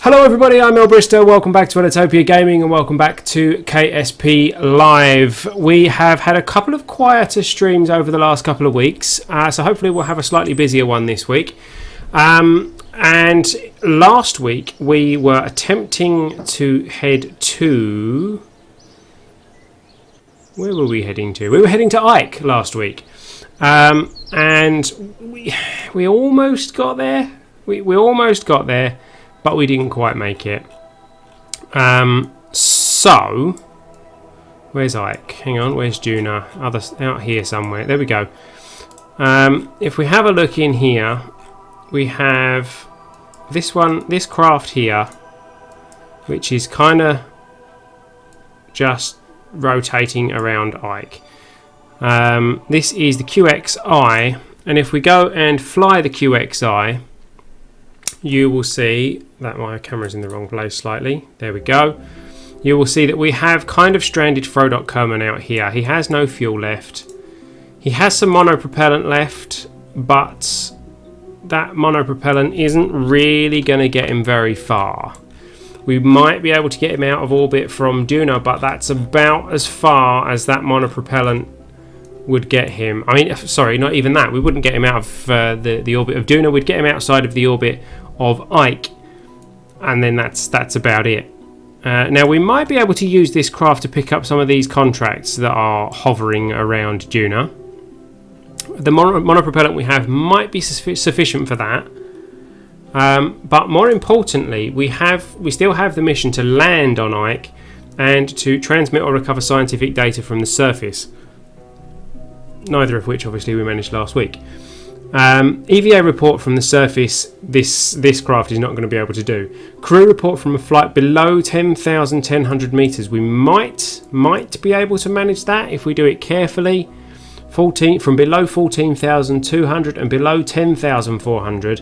Hello everybody, I'm El Bristow, welcome back to Ellitopia Gaming and welcome back to KSP Live. We have had a couple of quieter streams over the last couple of weeks, so hopefully we'll have a slightly busier one this week. And last week we were attempting to head to... Where were we heading to? We were heading to Ike last week. And we almost got there. We almost got there, but we didn't quite make it. So, where's Ike? Hang on, where's Duna? Out here somewhere. There we go. If we have a look in here, we have this craft here, which is kind of just rotating around Ike. This is the QXI, and if we go and fly the QXI, you will see that my camera's in the wrong place slightly. There we go. You will see that we have kind of stranded Frodok Kerman out here. He has no fuel left. He has some monopropellant left, but that monopropellant isn't really going to get him very far. We might be able to get him out of orbit from Duna, but that's about as far as that monopropellant would get him. I mean, sorry, not even that. We wouldn't get him out of the orbit of Duna. We'd get him outside of the orbit of Ike, and then that's about it. Now we might be able to use this craft to pick up some of these contracts that are hovering around Duna. The monopropellant we have might be sufficient for that, but more importantly, we still have the mission to land on Ike and to transmit or recover scientific data from the surface, neither of which obviously we managed last week. EVA report from the surface, this craft is not going to be able to do. Crew report from a flight below 10,100 meters. We might be able to manage that if we do it carefully. From below 14,200 and below 10,400.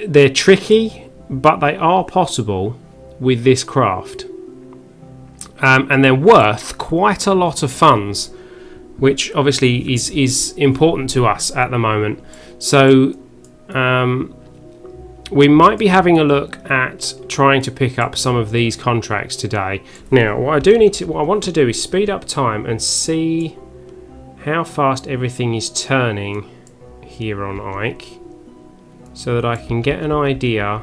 They're tricky, but they are possible with this craft. And they're worth quite a lot of funds, which obviously is important to us at the moment. So we might be having a look at trying to pick up some of these contracts today. Now, what I want to do is speed up time and see how fast everything is turning here on Ike, so that I can get an idea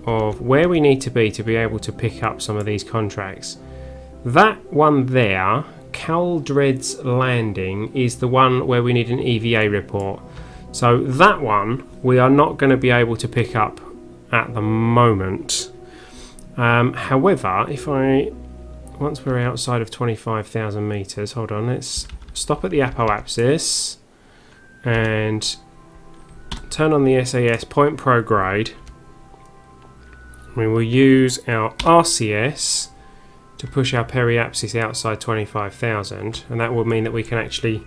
of where we need to be able to pick up some of these contracts. That one there, Caldred's Landing, is the one where we need an EVA report. So that one we are not going to be able to pick up at the moment. However, once we're outside of 25,000 meters, hold on, let's stop at the apoapsis and turn on the SAS point prograde. We will use our RCS to push our periapsis outside 25,000, and that will mean that we can actually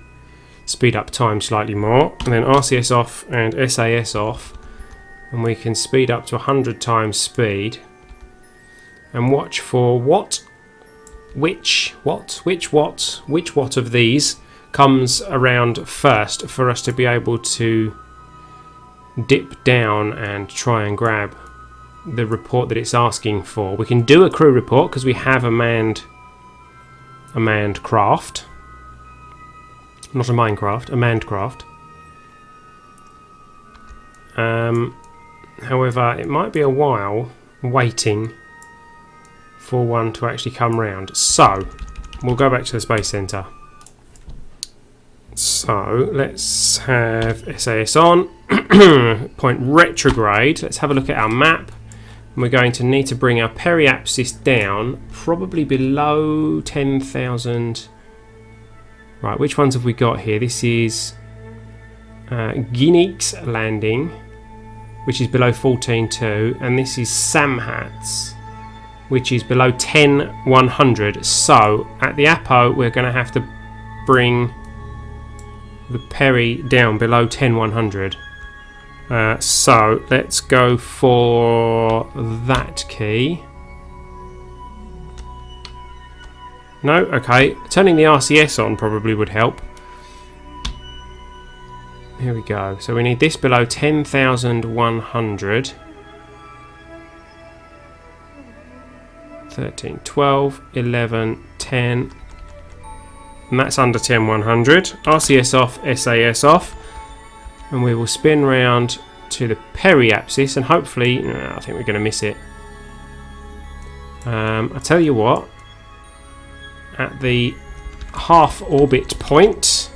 speed up time slightly more. And then RCS off and SAS off, and we can speed up to 100 times speed and watch for which watt of these comes around first for us to be able to dip down and try and grab the report that it's asking for. We can do a crew report because we have a manned craft, not a minecraft, a manned craft. However, it might be a while waiting for one to actually come round. So we'll go back to the Space Centre. So let's have SAS on. Point retrograde. Let's have a look at our map. And we're going to need to bring our periapsis down, probably below 10,000. Right, which ones have we got here? This is Guinea's Landing, which is below 14.2, and this is Samhat's, which is below 10,100. So at the Apo, we're going to have to bring the peri down below 10,100. So let's go for that key. No? Okay. Turning the RCS on probably would help. Here we go. So we need this below 10,100. 13, 12, 11, 10. And that's under 10, 100. RCS off, SAS off. And we will spin round to the periapsis and hopefully, no, I think we're going to miss it. I tell you what, at the half orbit point,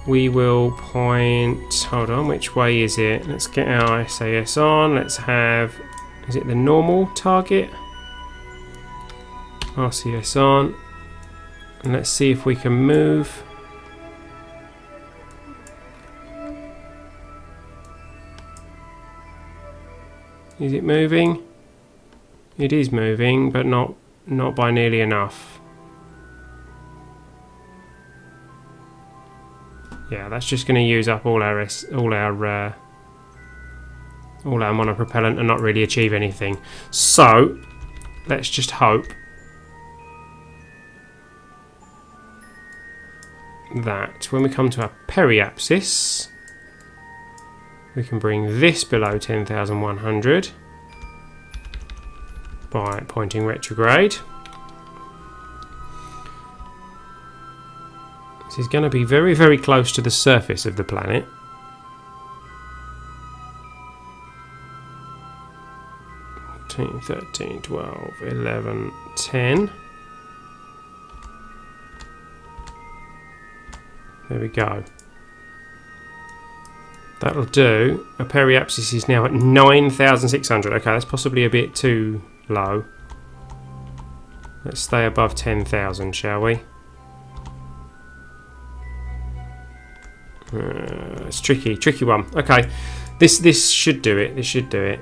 we will point, hold on, which way is it? Let's get our SAS on. Let's have, is it the normal target? RCS on. And let's see if we can move. Is it moving? It is moving, but not by nearly enough. Yeah, that's just going to use up all our monopropellant and not really achieve anything. So let's just hope that when we come to our periapsis, we can bring this below 10,100 by pointing retrograde. This is going to be very, very close to the surface of the planet. 13, 12, 11, 10. There we go. That'll do. A periapsis is now at 9,600. Okay, that's possibly a bit too low. Let's stay above 10,000, shall we? It's tricky one. Okay, this should do it. This should do it.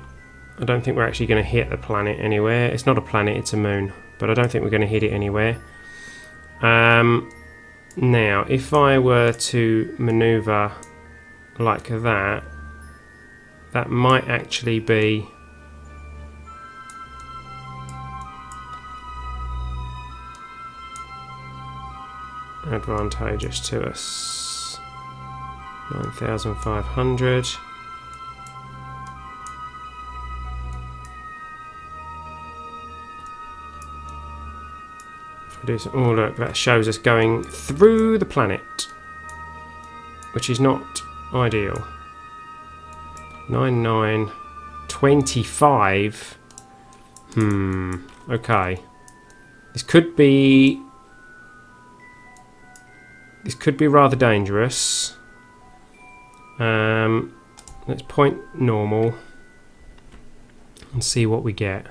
I don't think we're actually going to hit the planet anywhere. It's not a planet, it's a moon. But I don't think we're going to hit it anywhere. Now, if I were to maneuver like that, that might actually be advantageous to us. 9,500. Do some, oh look, that shows us going through the planet, which is not ideal. 9925. Okay. This could be rather dangerous. Let's point normal and see what we get.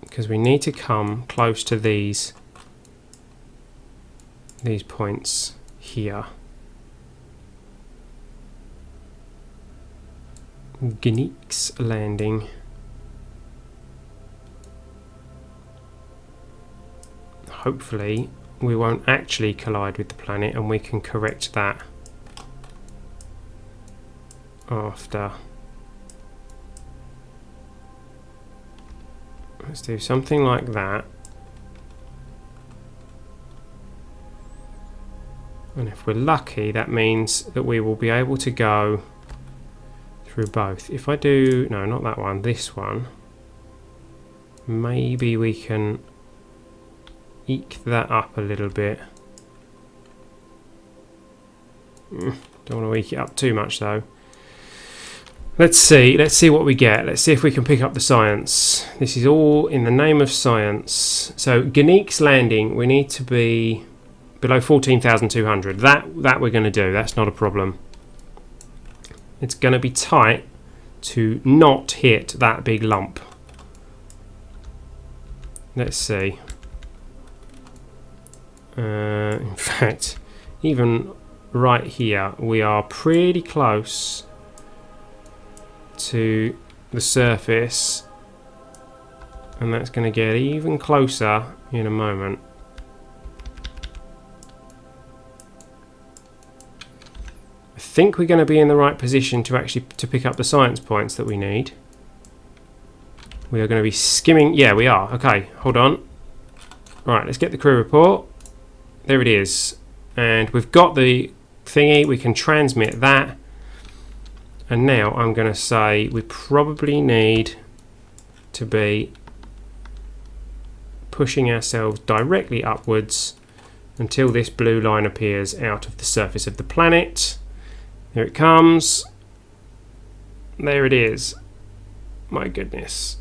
Because we need to come close to these points here. Gneek's landing. Hopefully we won't actually collide with the planet and we can correct that after. Let's do something like that. And if we're lucky, that means that we will be able to go through both. If I do, no, not that one, this one, maybe we can eke that up a little bit. Don't want to eke it up too much though. Let's see what we get. Let's see if we can pick up the science. This is all in the name of science. So Gneek's landing, we need to be below 14,200. That we're going to do. That's not a problem. It's going to be tight to not hit that big lump. Let's see. In fact, even right here, we are pretty close to the surface, and that's going to get even closer in a moment. I think we're going to be in the right position to actually pick up the science points that we need. We are going to be skimming. Yeah, we are. Okay, hold on. Right, let's get the crew report. There it is, and we've got the thingy. We can transmit that. And now I'm going to say we probably need to be pushing ourselves directly upwards until this blue line appears out of the surface of the planet. There it comes. There it is. My goodness.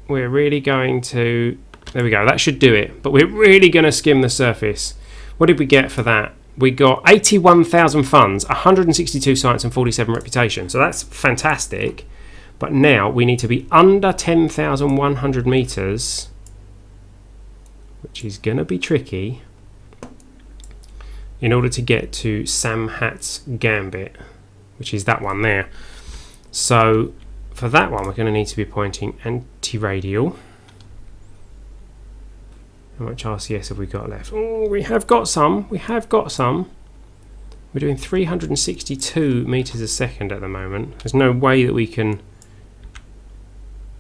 We're really going to... There we go. That should do it. But we're really going to skim the surface. What did we get for that? We got 81,000 funds, 162 science and 47 reputation. So that's fantastic. But now we need to be under 10,100 meters, which is going to be tricky, in order to get to Sam Hat's Gambit, which is that one there. So for that one, we're going to need to be pointing anti-radial. How much RCS have we got left? Oh, we have got some. We have got some. We're doing 362 meters a second at the moment. There's no way that we can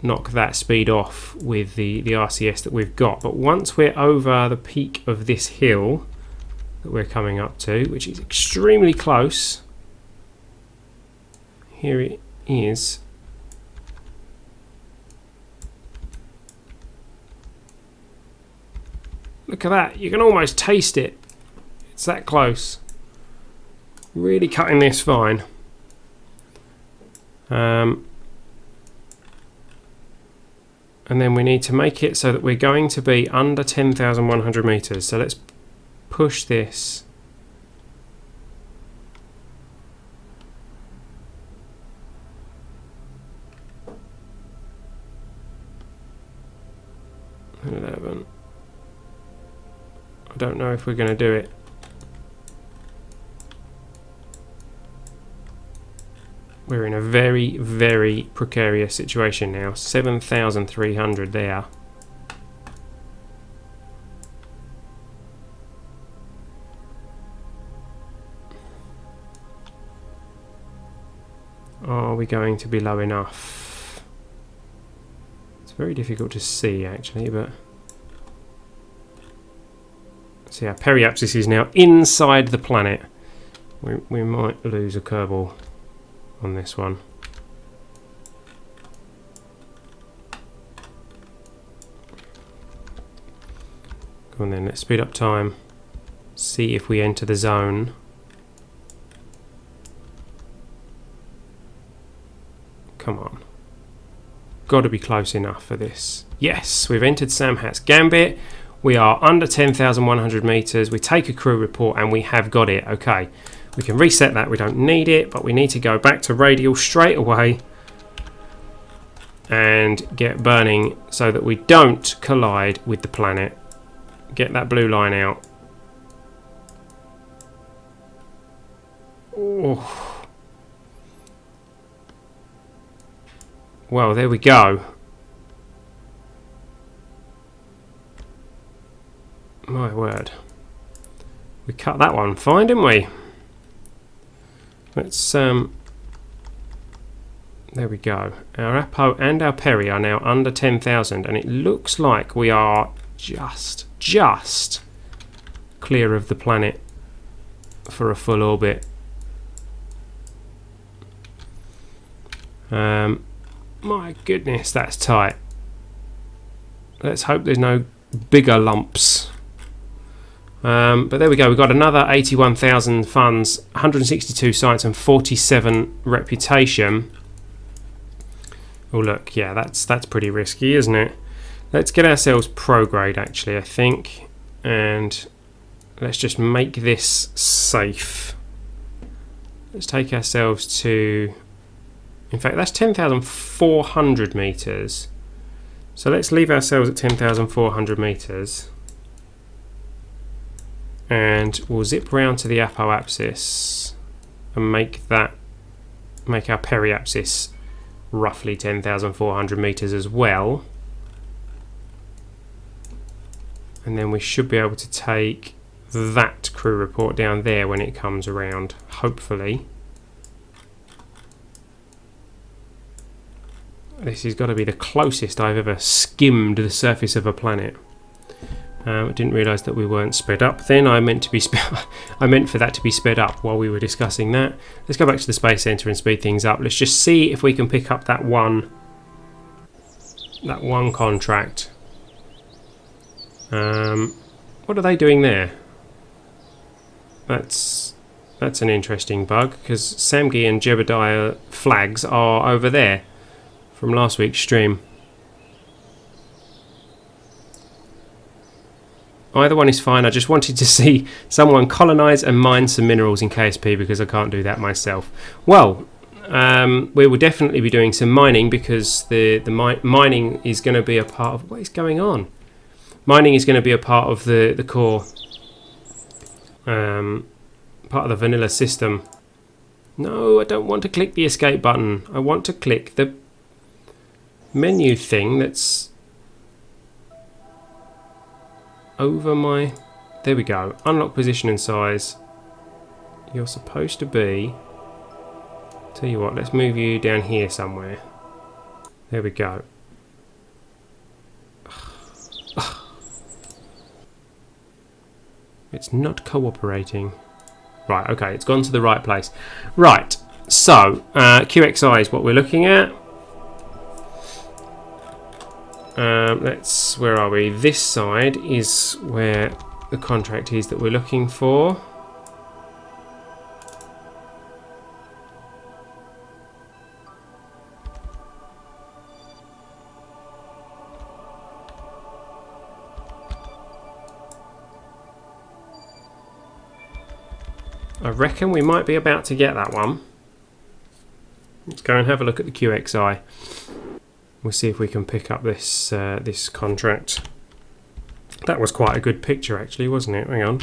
knock that speed off with the RCS that we've got. But once we're over the peak of this hill that we're coming up to, which is extremely close, here it is. Look at that, you can almost taste it. It's that close. Really cutting this fine. And then we need to make it so that we're going to be under 10,100 meters. So let's push this. I don't know if we're going to do it. We're in a very, very precarious situation now. 7,300 there. Are we going to be low enough? It's very difficult to see actually, but... See, our periapsis is now inside the planet. We might lose a Kerbal on this one. Go on then, let's speed up time. See if we enter the zone. Come on. Got to be close enough for this. Yes, we've entered Sam Hat's Gambit. We are under 10,100 meters. We take a crew report and we have got it. Okay, we can reset that. We don't need it, but we need to go back to radial straight away and get burning so that we don't collide with the planet. Get that blue line out. Oh. Well, there we go. My word. We cut that one fine, didn't we? Let's there we go. Our Apo and our Peri are now under 10,000 and it looks like we are just clear of the planet for a full orbit. My goodness, that's tight. Let's hope there's no bigger lumps. But there we go, we've got another 81,000 funds, 162 science and 47 reputation. Oh look, yeah, that's pretty risky, isn't it? Let's get ourselves prograde actually, I think, and let's just make this safe. Let's take ourselves to, in fact that's 10,400 meters. So let's leave ourselves at 10,400 meters. And we'll zip round to the apoapsis and make our periapsis roughly 10,400 meters as well. And then we should be able to take that crew report down there when it comes around, hopefully. This has got to be the closest I've ever skimmed the surface of a planet. I didn't realise that we weren't sped up. Then I meant to be I meant for that to be sped up while we were discussing that. Let's go back to the Space Centre and speed things up. Let's just see if we can pick up that one contract. What are they doing there? That's an interesting bug, because Samgi and Jebediah flags are over there from last week's stream. Either one is fine. I just wanted to see someone colonise and mine some minerals in KSP, because I can't do that myself. Well, we will definitely be doing some mining, because the mining is going to be a part of... What is going on? Mining is going to be a part of the core, part of the vanilla system. No, I don't want to click the escape button. I want to click the menu thing that's over my... There we go. Unlock position and size. You're supposed to be... Tell you what, let's move you down here somewhere. There we go. It's not cooperating. Right, okay, it's gone to the right place. Right, so QXI is what we're looking at. Where are we? This side is where the contract is that we're looking for. I reckon we might be about to get that one. Let's go and have a look at the QXI. We'll see if we can pick up this this contract. That was quite a good picture, actually, wasn't it? Hang on.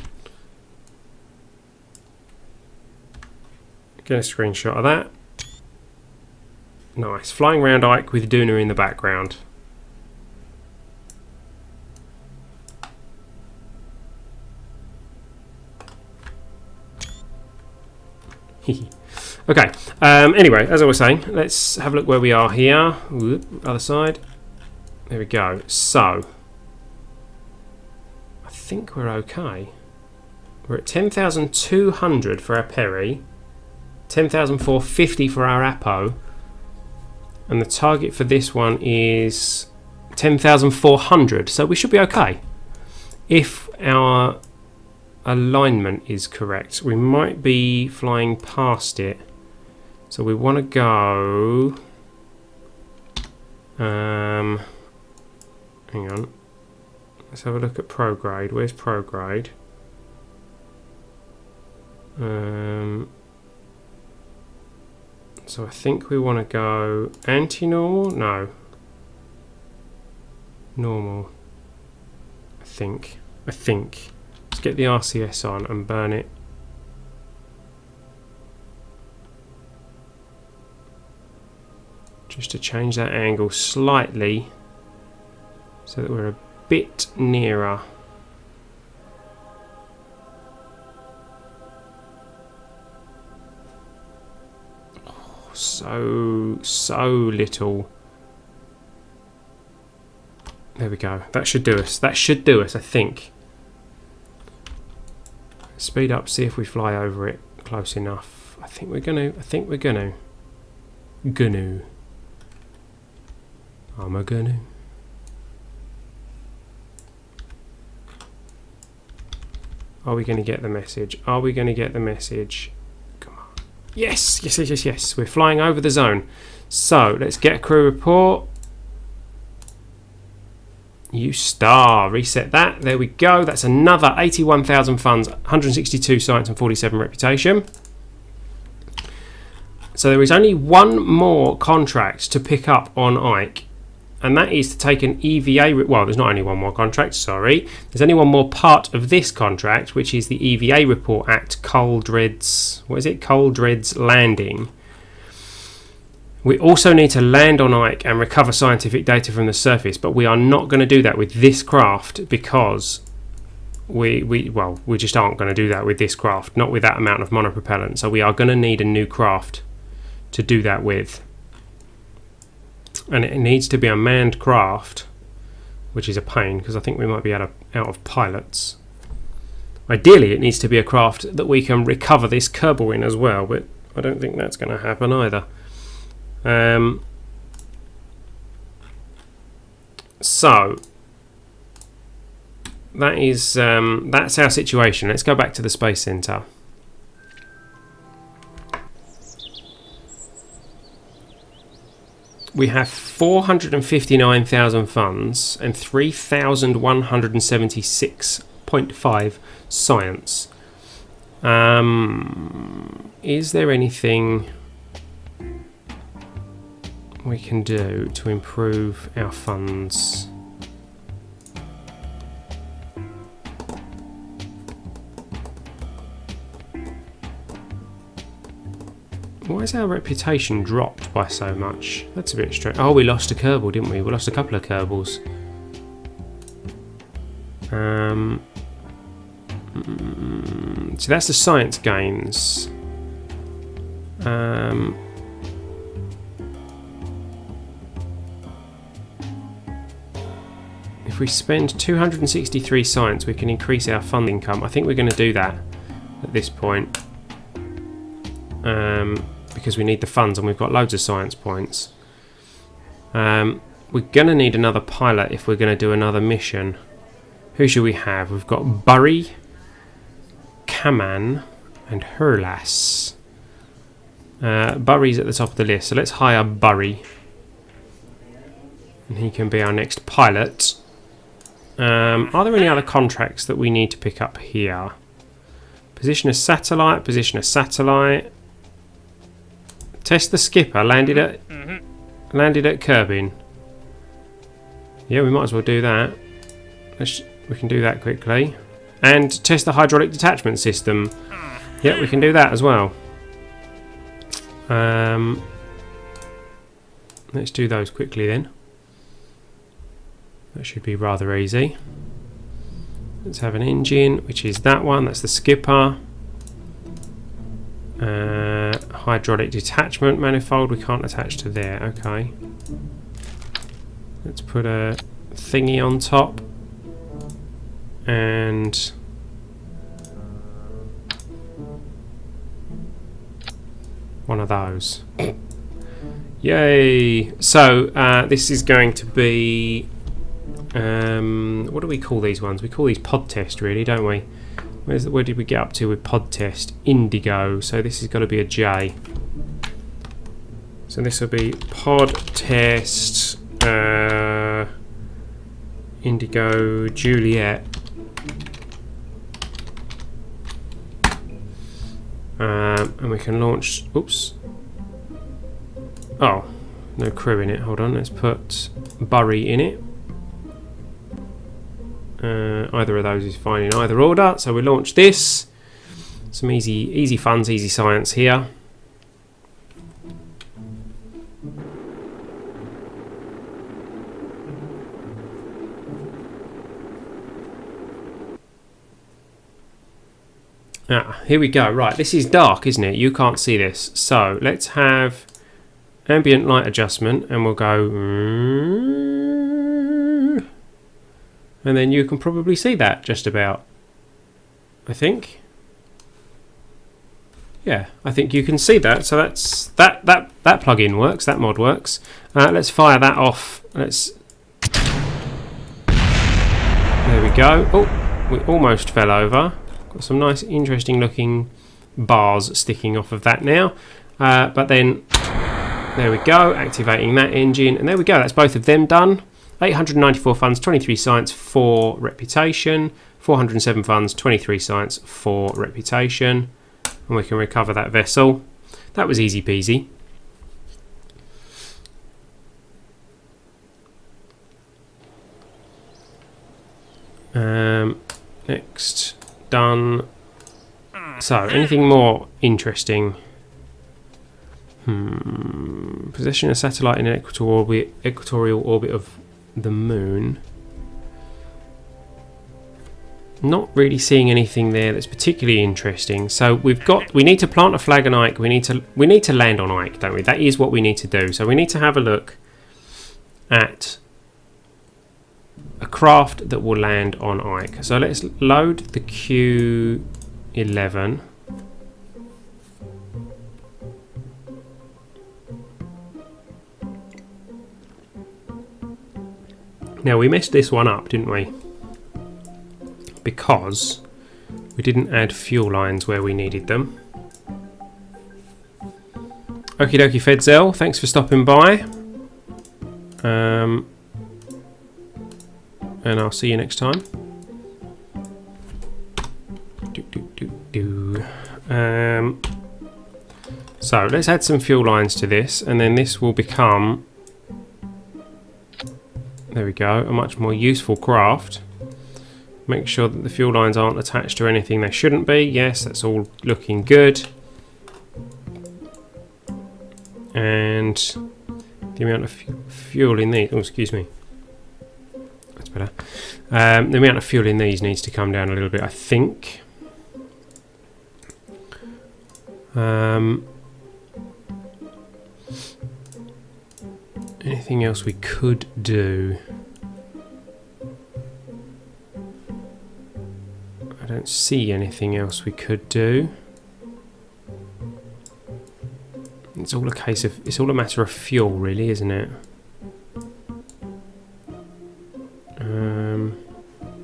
Get a screenshot of that. Nice. Flying round Ike with Duna in the background. Okay, anyway, as I was saying, let's have a look where we are here. Whoop, other side. There we go. So, I think we're okay. We're at 10,200 for our Peri, 10,450 for our Apo, and the target for this one is 10,400, so we should be okay. If our alignment is correct, we might be flying past it, so we want to go hang on, let's have a look at prograde. Where's prograde? So I think we want to go anti-normal. No, normal. I think let's get the RCS on and burn it. Just to change that angle slightly so that we're a bit nearer. Oh, so little. There we go. That should do us. That should do us, I think. Speed up, see if we fly over it close enough. I think we're gonna. I'm a gonna. Are we gonna get the message? Are we gonna get the message? Come on. Yes, yes, yes, yes, yes. We're flying over the zone. So let's get a crew report. You star, reset that. There we go. That's another 81,000 funds, 162 science and 47 reputation. So there is only one more contract to pick up on Ike, and that is to take an EVA. Well, there's not only one more contract, sorry. There's only one more part of this contract, which is the EVA report at Coldred's, what is it? Coldred's Landing. We also need to land on Ike and recover scientific data from the surface, but we are not going to do that with this craft because we just aren't going to do that with this craft, not with that amount of monopropellant. So we are going to need a new craft to do that with, and it needs to be a manned craft. which is a pain because I think we might be out of pilots. Ideally, it needs to be a craft that we can recover this Kerbal in as well, but I don't think that's going to happen either. So that is that's our situation. Let's go back to the Space Center. We have 459,000 funds and 3,176.5 science. Is there anything we can do to improve our funds? Why is our reputation dropped by so much? That's a bit strange. Oh, we lost a Kerbal, didn't we? We lost a couple of Kerbals. So that's the science gains. If we spend 263 science, we can increase our fund income. I think we're going to do that at this point. Because we need the funds and we've got loads of science points. We're going to need another pilot if we're going to do another mission. Who should we have? We've got Burry, Kaman and Hurlas. Burry's at the top of the list, so let's hire Burry. And he can be our next pilot. Are there any other contracts that we need to pick up here? Position a satellite, position a satellite. Test the skipper, landed at Kerbin. Yeah, we might as well do that. We can do that quickly. And test the hydraulic detachment system. Yeah, we can do that as well. Let's do those quickly then. That should be rather easy. Let's have an engine, which is that one. That's the skipper. Hydraulic detachment manifold. We can't attach to there. Okay. Let's put a thingy on top. And one of those. Yay! So this is going to be what do we call these ones? We call these pod test, really, don't we? Where did we get up to with pod test? Indigo. So this has got to be a J. So this will be pod test Indigo Juliet. And we can launch. Oops. Oh, no crew in it. Hold on. Let's put Burry in it. Either of those is fine in either order. So we launch this. Some easy funds, easy science here. Here we go. Right, this is dark, isn't it? You can't see this. So let's have ambient light adjustment, and we'll go. And then you can probably see that just about. I think. Yeah, I think you can see that. So that's that plugin works. That mod works. Let's fire that off. Let's. There we go. Oh, we almost fell over. Got some nice, interesting looking bars sticking off of that now. But then, there we go, activating that engine. And there we go, that's both of them done. 894 funds, 23 science, 4 reputation. 407 funds, 23 science, 4 reputation. And we can recover that vessel. That was easy peasy. Next. Done. So, anything more interesting? Position a satellite in an equatorial orbit of the moon. Not really seeing anything there that's particularly interesting. So we need to plant a flag on Ike. We need to land on Ike, don't we? That is what we need to do. So we need to have a look at a craft that will land on Ike. So let's load the Q11. Now we messed this one up, didn't we? Because we didn't add fuel lines where we needed them. Okie dokie Fedzel, thanks for stopping by. And I'll see you next time. So let's add some fuel lines to this, and then this will become, there we go, a much more useful craft. Make sure that the fuel lines aren't attached to anything they shouldn't be. Yes, that's all looking good. And the amount of fuel in these, oh excuse me, that's better. The amount of fuel in these needs to come down a little bit, I think. Anything else we could do? I don't see anything else we could do. It's all a case of, it's all a matter of fuel, really, isn't it?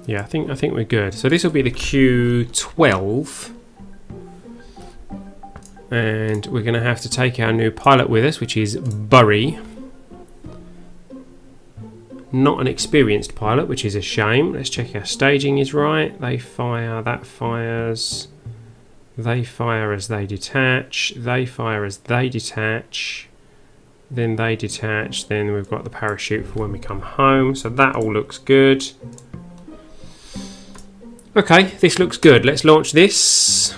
Yeah, I think we're good. So this will be the Q12, and we're going to have to take our new pilot with us, which is Burry. Not an experienced pilot, which is a shame. Let's check our staging is right. They fire, that fires. They fire as they detach. They fire as they detach. Then they detach. Then we've got the parachute for when we come home. So that all looks good. Okay, this looks good. Let's launch this.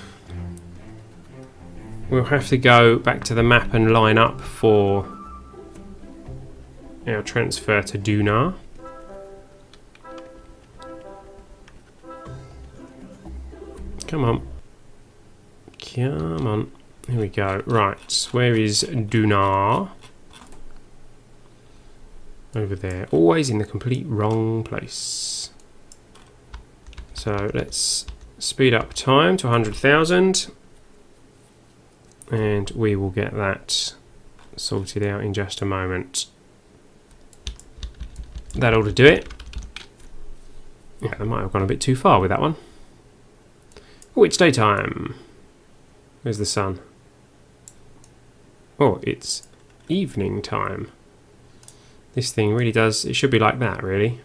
We'll have to go back to the map and line up for our transfer to Duna. Come on. Come on. Here we go. Right, where is Duna? Over there. Always in the complete wrong place. So let's speed up time to 100,000. And we will get that sorted out in just a moment. That ought to do it. Yeah, they might have gone a bit too far with that one. Oh, it's daytime. Where's the sun? Oh, it's evening time. This thing really does, it should be like that, really.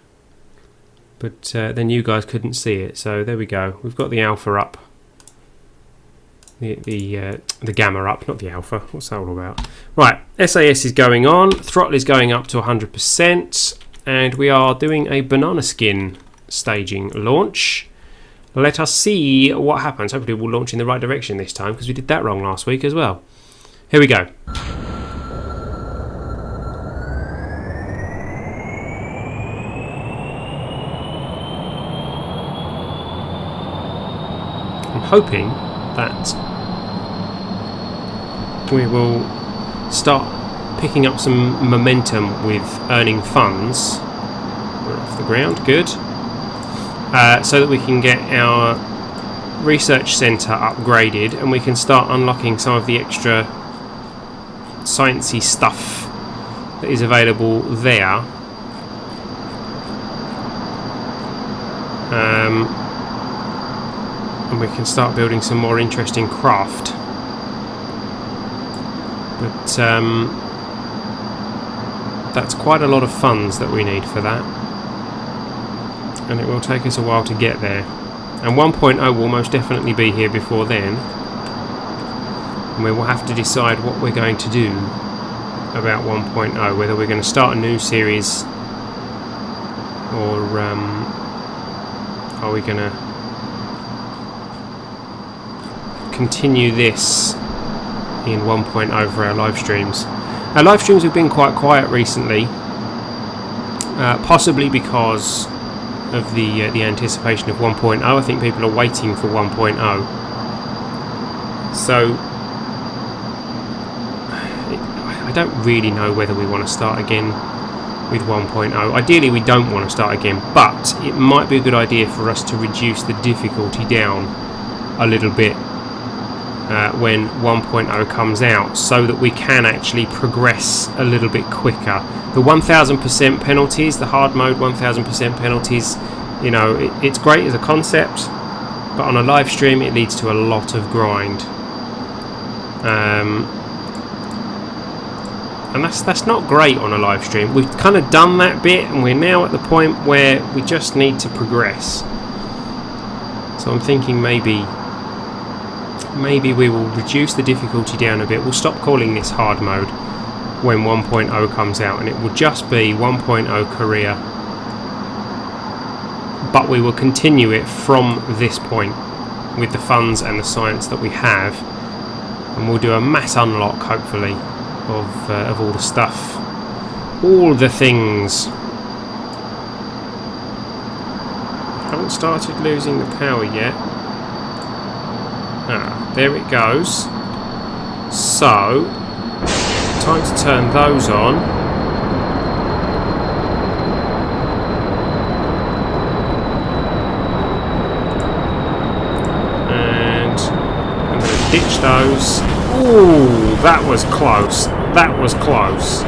But then you guys couldn't see it, so there we go. We've got the alpha up. The gamma up, not the alpha. What's that all about? Right, SAS is going on. Throttle is going up to 100%. And we are doing a banana skin staging launch. Let us see what happens. Hopefully we'll launch in the right direction this time, because we did that wrong last week as well. Here we go. I'm hoping that we will start picking up some momentum with earning funds. We're off the ground, good. So that we can get our research centre upgraded and we can start unlocking some of the extra sciencey stuff that is available there. And we can start building some more interesting craft. But that's quite a lot of funds that we need for that, and it will take us a while to get there, and 1.0 will most definitely be here before then, and we will have to decide what we're going to do about 1.0, whether we're going to start a new series or are we going to continue this in 1.0 for our live streams. Our live streams have been quite quiet recently, possibly because of the anticipation of 1.0. I think people are waiting for 1.0. So I don't really know whether we want to start again with 1.0. Ideally we don't want to start again, but it might be a good idea for us to reduce the difficulty down a little bit when 1.0 comes out, so that we can actually progress a little bit quicker. The 1000% penalties, the hard mode 1000% penalties, you know, it's great as a concept, but on a live stream it leads to a lot of grind. And that's not great on a live stream. We've kind of done that bit, and we're now at the point where we just need to progress. So I'm thinking maybe we will reduce the difficulty down a bit. We'll stop calling this hard mode when 1.0 comes out, and it will just be 1.0 career. But we will continue it from this point with the funds and the science that we have, and we'll do a mass unlock, hopefully, of all the stuff, all the things. Haven't started losing the power yet. Ah, there it goes. So, time to turn those on. And I'm going to ditch those. Ooh, that was close. That was close.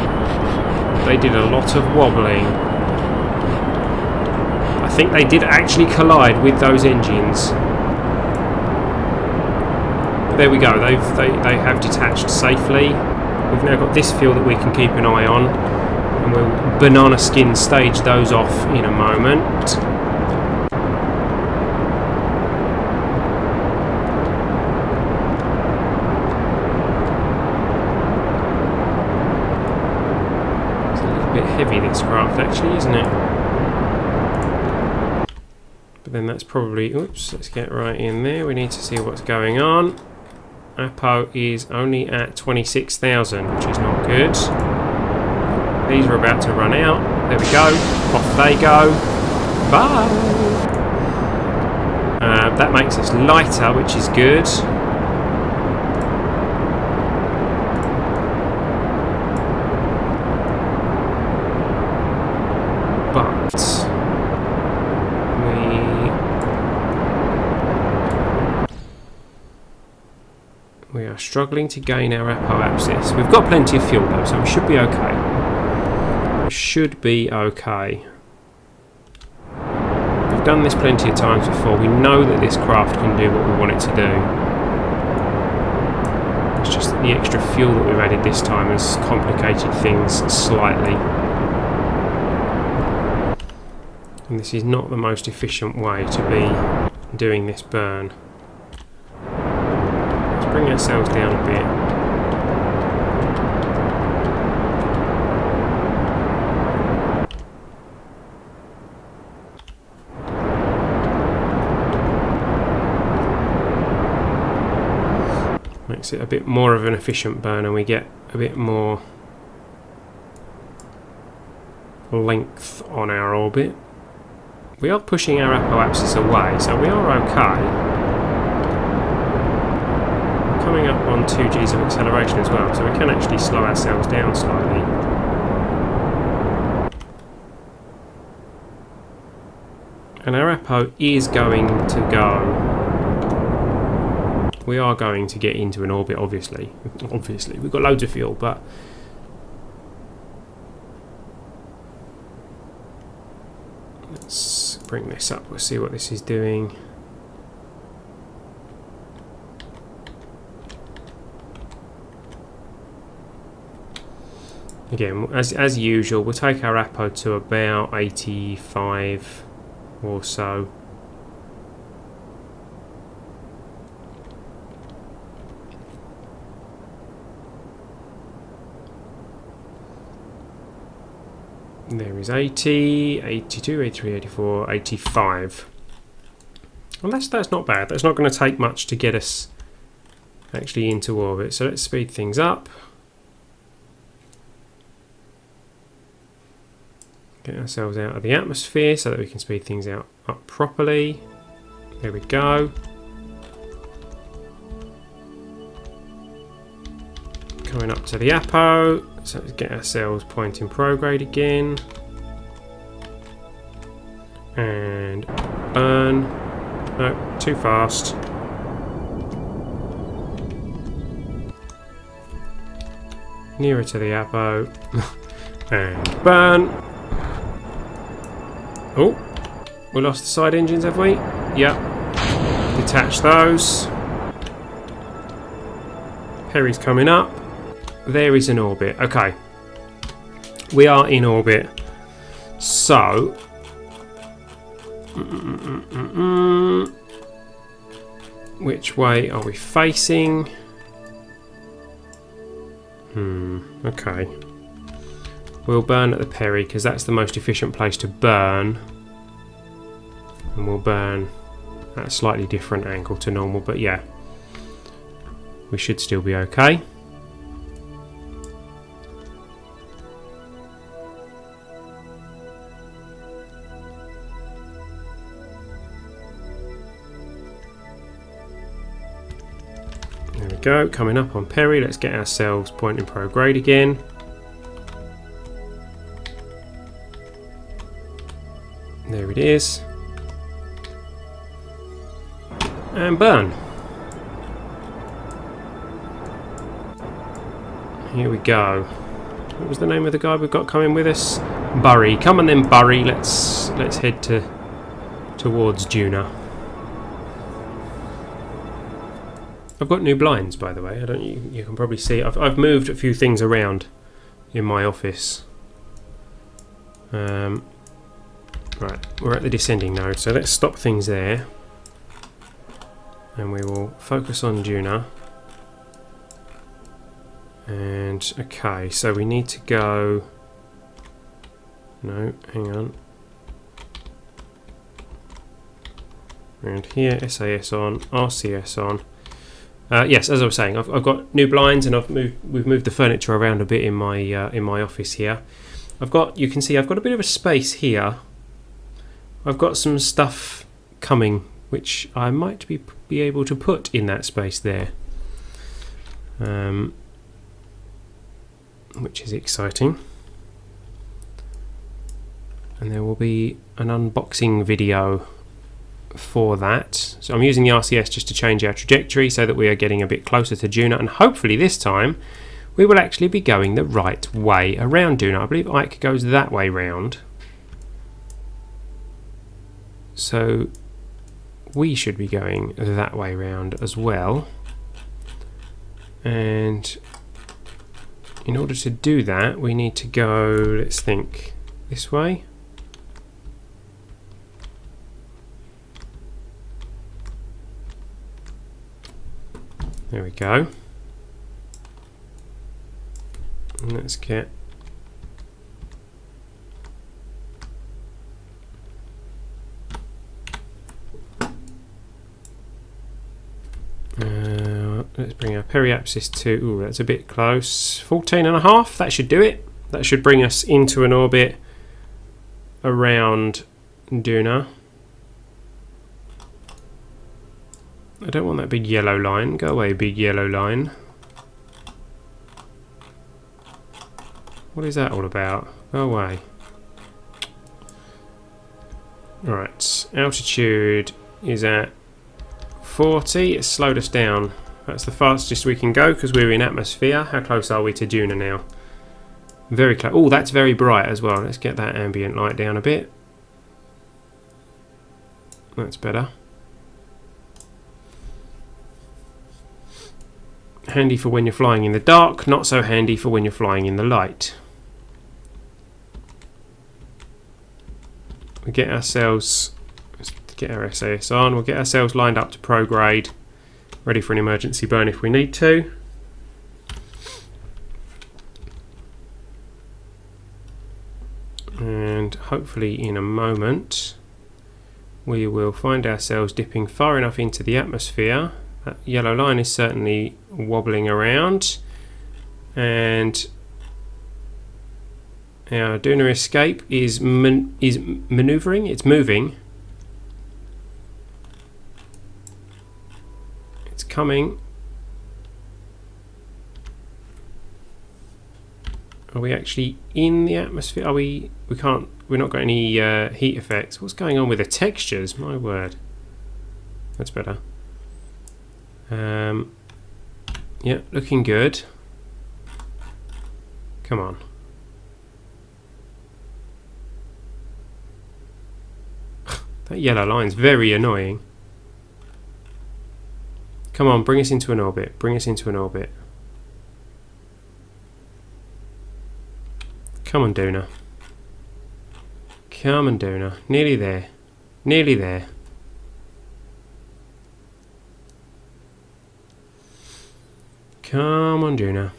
They did a lot of wobbling. I think they did actually collide with those engines. But there we go. They have detached safely. We've now got this fuel that we can keep an eye on, and we'll banana skin stage those off in a moment. Heavy, this craft, actually, isn't it? But then that's probably... Oops, let's get right in there. We need to see what's going on. Apo is only at 26,000, which is not good. These are about to run out. There we go. Off they go. Bye! That makes us lighter, which is good. We are struggling to gain our apoapsis. We've got plenty of fuel though, so we should be okay. We should be okay. We've done this plenty of times before. We know that this craft can do what we want it to do. It's just that the extra fuel that we've added this time has complicated things slightly. And this is not the most efficient way to be doing this burn. Let's bring ourselves down a bit. Makes it a bit more of an efficient burn, and we get a bit more length on our orbit. We are pushing our apoapsis away, so we are okay. We're coming up on 2 Gs of acceleration as well, so we can actually slow ourselves down slightly. And our apo is going to go. We are going to get into an orbit, obviously. Obviously, we've got loads of fuel, but let's bring this up. We'll see what this is doing. Again, as usual, we'll take our apo to about 85 or so. There is 80, 82, 83, 84, 85. Well, that's not bad. That's not going to take much to get us actually into orbit. So let's speed things up. Get ourselves out of the atmosphere so that we can speed things up properly. There we go. Coming up to the apo. So let's get ourselves point in prograde again. And burn. No, too fast. Nearer to the Apo. And burn. Oh, we lost the side engines, have we? Yep. Detach those. Perry's coming up. There is an orbit. Okay. We are in orbit. So. Which way are we facing? Okay. We'll burn at the Perry because that's the most efficient place to burn. And we'll burn at a slightly different angle to normal, but yeah. We should still be okay. There we go, coming up on Perry. Let's get ourselves point and prograde again. There it is. And burn. Here we go. What was the name of the guy we've got coming with us? Burry. Come on then, Burry. Let's head towards Duna. I've got new blinds, by the way. You can probably see. I've moved a few things around in my office. Right, we're at the descending node, so let's stop things there, and we will focus on Duna. And okay, so we need to go. No, hang on. Around here, SAS on, RCS on. Yes, as I was saying, I've got new blinds, and we've moved the furniture around a bit in my office here. You can see I've got a bit of a space here. I've got some stuff coming, which I might be able to put in that space there, which is exciting. And there will be an unboxing video for that. So I'm using the RCS just to change our trajectory so that we are getting a bit closer to Duna, and hopefully this time we will actually be going the right way around Duna. I believe Ike goes that way round, so we should be going that way round as well. And in order to do that, we need to go, let's think, this way. There we go. And let's get let's bring our periapsis to, ooh, that's a bit close, 14.5, that should do it. That should bring us into an orbit around Duna. I don't want that big yellow line. Go away, big yellow line. What is that all about? Go away. Alright, altitude is at 40. It's slowed us down. That's the fastest we can go because we're in atmosphere. How close are we to Duna now? Very close. Oh, that's very bright as well. Let's get that ambient light down a bit. That's better. Handy for when you're flying in the dark, not so handy for when you're flying in the light. We get ourselves, let's get our SAS on, we'll get ourselves lined up to prograde, ready for an emergency burn if we need to. And hopefully in a moment we will find ourselves dipping far enough into the atmosphere. That yellow line is certainly wobbling around, and our Duna escape is manoeuvring. It's moving. It's coming. Are we actually in the atmosphere? Are we? We can't. We're not got any heat effects. What's going on with the textures? My word. That's better. Yeah, looking good. Come on. That yellow line's very annoying. Come on, bring us into an orbit. Bring us into an orbit. Come on, Duna. Come on, Duna. Nearly there. Nearly there. Come on, Duna.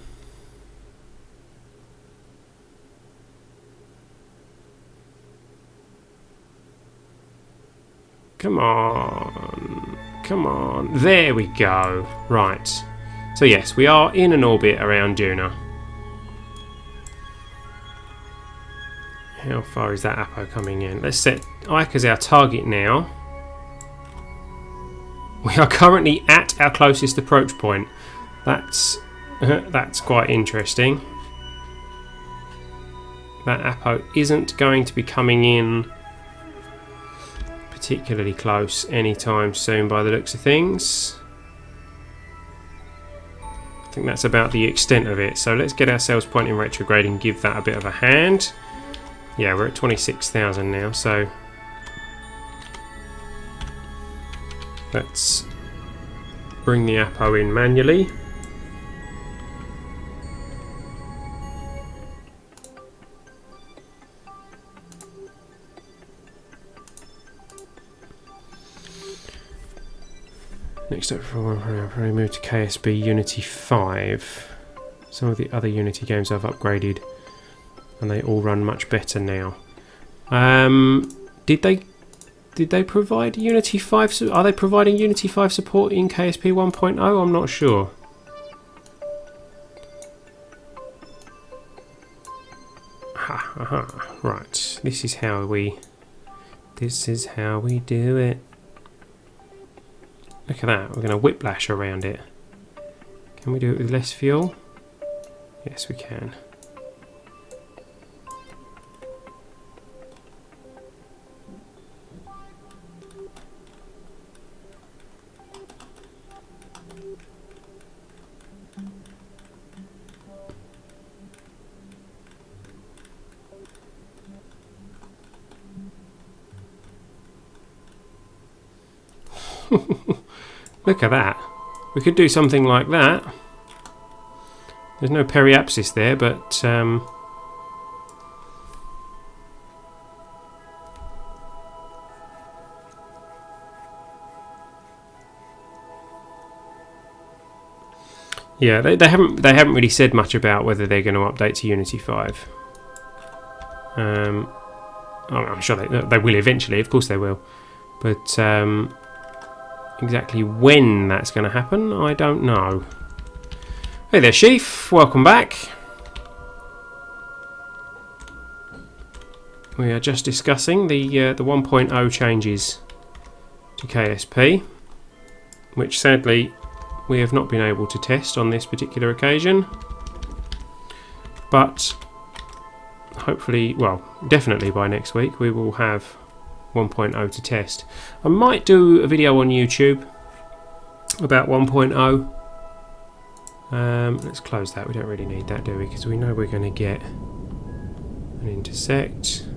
Come on. Come on. There we go. Right. So yes, we are in an orbit around Duna. How far is that Apo coming in? Let's set Ike as our target now. We are currently at our closest approach point. That's quite interesting. That Apo isn't going to be coming in particularly close anytime soon by the looks of things. I think that's about the extent of it. So let's get ourselves point in retrograde and give that a bit of a hand. Yeah, we're at 26,000 now, so let's bring the Apo in manually. Next up, we'll probably move to KSP Unity 5. Some of the other Unity games I've upgraded, and they all run much better now. Did they provide Unity 5? Are they providing Unity 5 support in KSP 1.0? I'm not sure. Right. This is how we do it. Look at that. We're going to whiplash around it. Can we do it with less fuel? Yes, we can. Look at that. We could do something like that. There's no periapsis there, but yeah, they haven't really said much about whether they're going to update to Unity 5. I'm sure they will eventually. Of course they will, but exactly when that's going to happen, I don't know. Hey there, Sheaf. Welcome back. We are just discussing the 1.0 changes to KSP, which sadly we have not been able to test on this particular occasion. But hopefully, well, definitely by next week we will have 1.0 to test. I might do a video on YouTube about 1.0. Let's close that. We don't really need that, do we? Because we know we're going to get an intersect.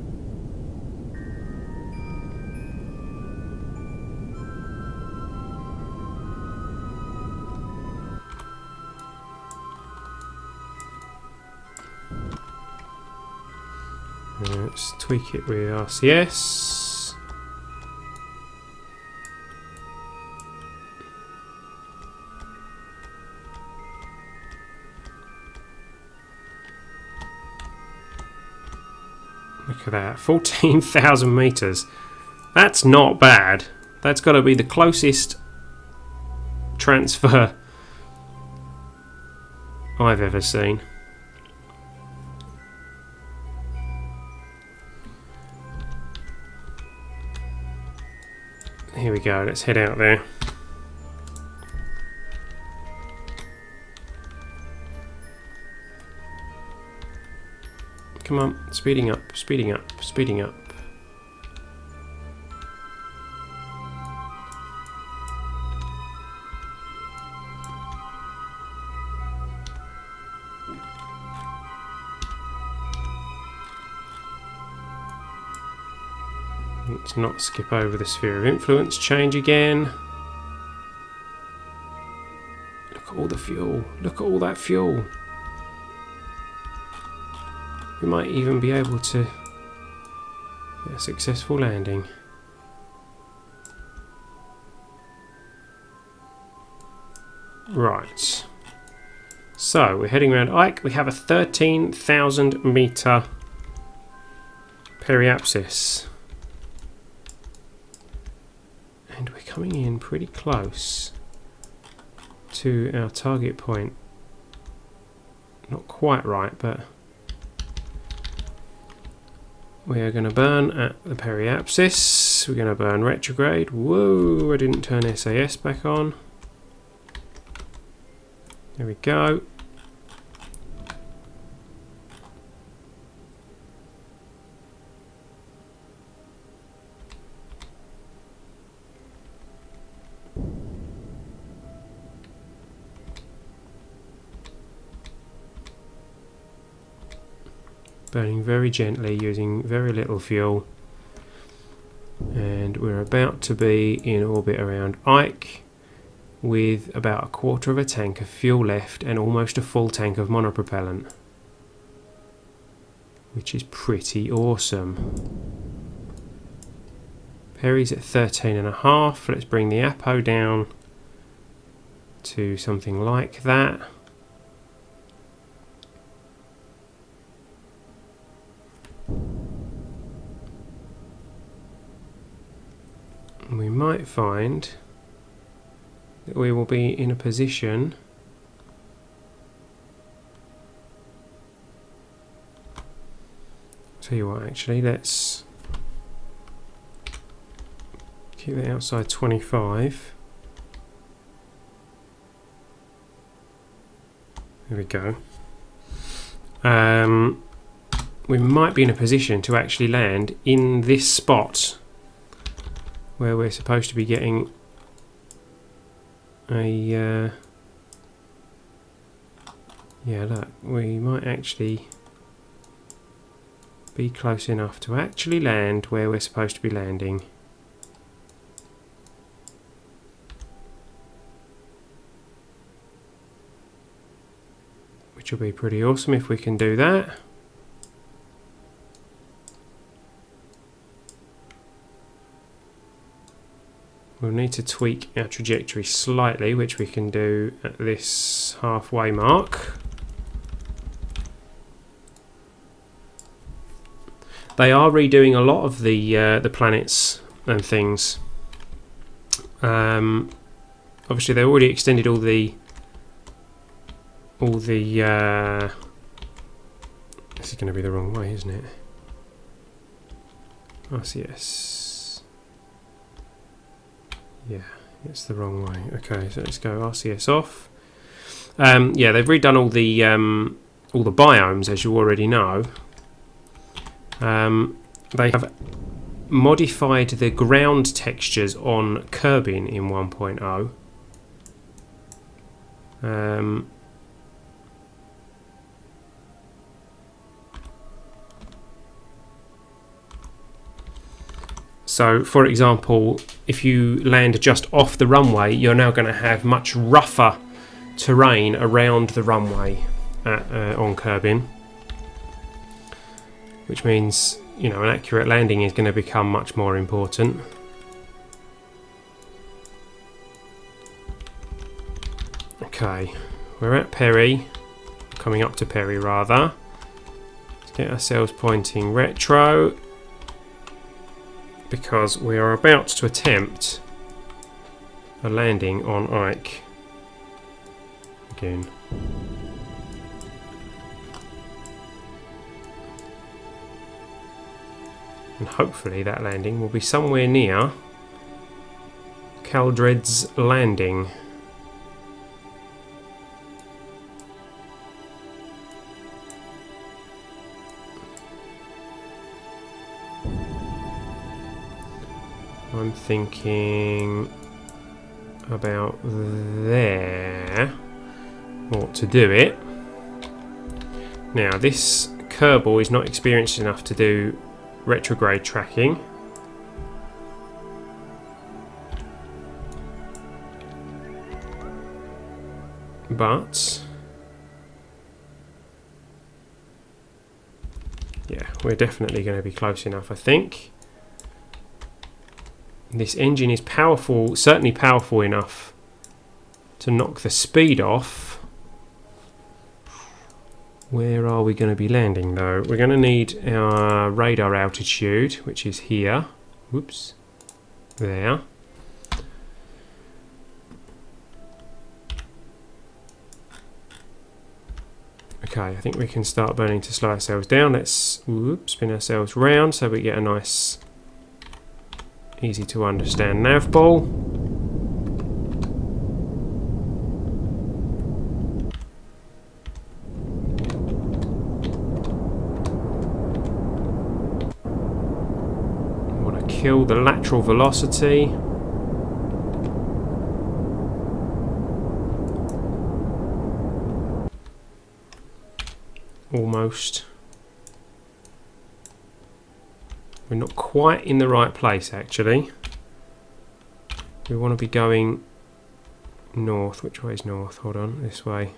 Let's tweak it with RCS. Look at that, 14,000 meters. That's not bad. That's got to be the closest transfer I've ever seen. Here we go, let's head out there. Come on, speeding up, speeding up, speeding up. Let's not skip over the sphere of influence change again. Look at all the fuel. Look at all that fuel. We might even be able to get a successful landing. Right. So we're heading around Ike. We have a 13,000 metre periapsis. And we're coming in pretty close to our target point. Not quite right, but we are going to burn at the periapsis. We're going to burn retrograde. Whoa, I didn't turn SAS back on. There we go. Burning very gently, using very little fuel, and we're about to be in orbit around Ike with about a quarter of a tank of fuel left and almost a full tank of monopropellant, which is pretty awesome. Perry's at 13.5. Let's bring the APO down to something like that. We might find that we will be in a position tell you what, actually, let's keep it outside 25. There we go. We might be in a position to actually land in this spot where we're supposed to be getting a yeah, look, we might actually be close enough to actually land where we're supposed to be landing. Which will be pretty awesome if we can do that. We'll need to tweak our trajectory slightly, which we can do at this halfway mark. They are redoing a lot of the planets and things. Obviously, they already extended all the this is going to be the wrong way, isn't it? RCS. Yeah, it's the wrong way. Okay, so let's go RCS off. Yeah, they've redone all the biomes, as you already know. They have modified the ground textures on Kerbin in 1.0. So, for example, if you land just off the runway, you're now going to have much rougher terrain around the runway on Kerbin, which means, you know, an accurate landing is going to become much more important. Okay, we're at Perry, coming up to Perry rather. Let's get ourselves pointing retro, because we are about to attempt a landing on Ike again. And hopefully that landing will be somewhere near Caldred's landing. I'm thinking about there. Ought to do it. Now this Kerbal is not experienced enough to do retrograde tracking. But yeah, we're definitely going to be close enough, I think. This engine is powerful, certainly powerful enough to knock the speed off. Where are we going to be landing though? We're going to need our radar altitude, which is here. Whoops. There. Okay, I think we can start burning to slow ourselves down. Let's spin ourselves round so we get a nice, easy to understand nav ball. Want to kill the lateral velocity. Almost. We're not quite in the right place actually. We want to be going north. Which way is north? Hold on, this way.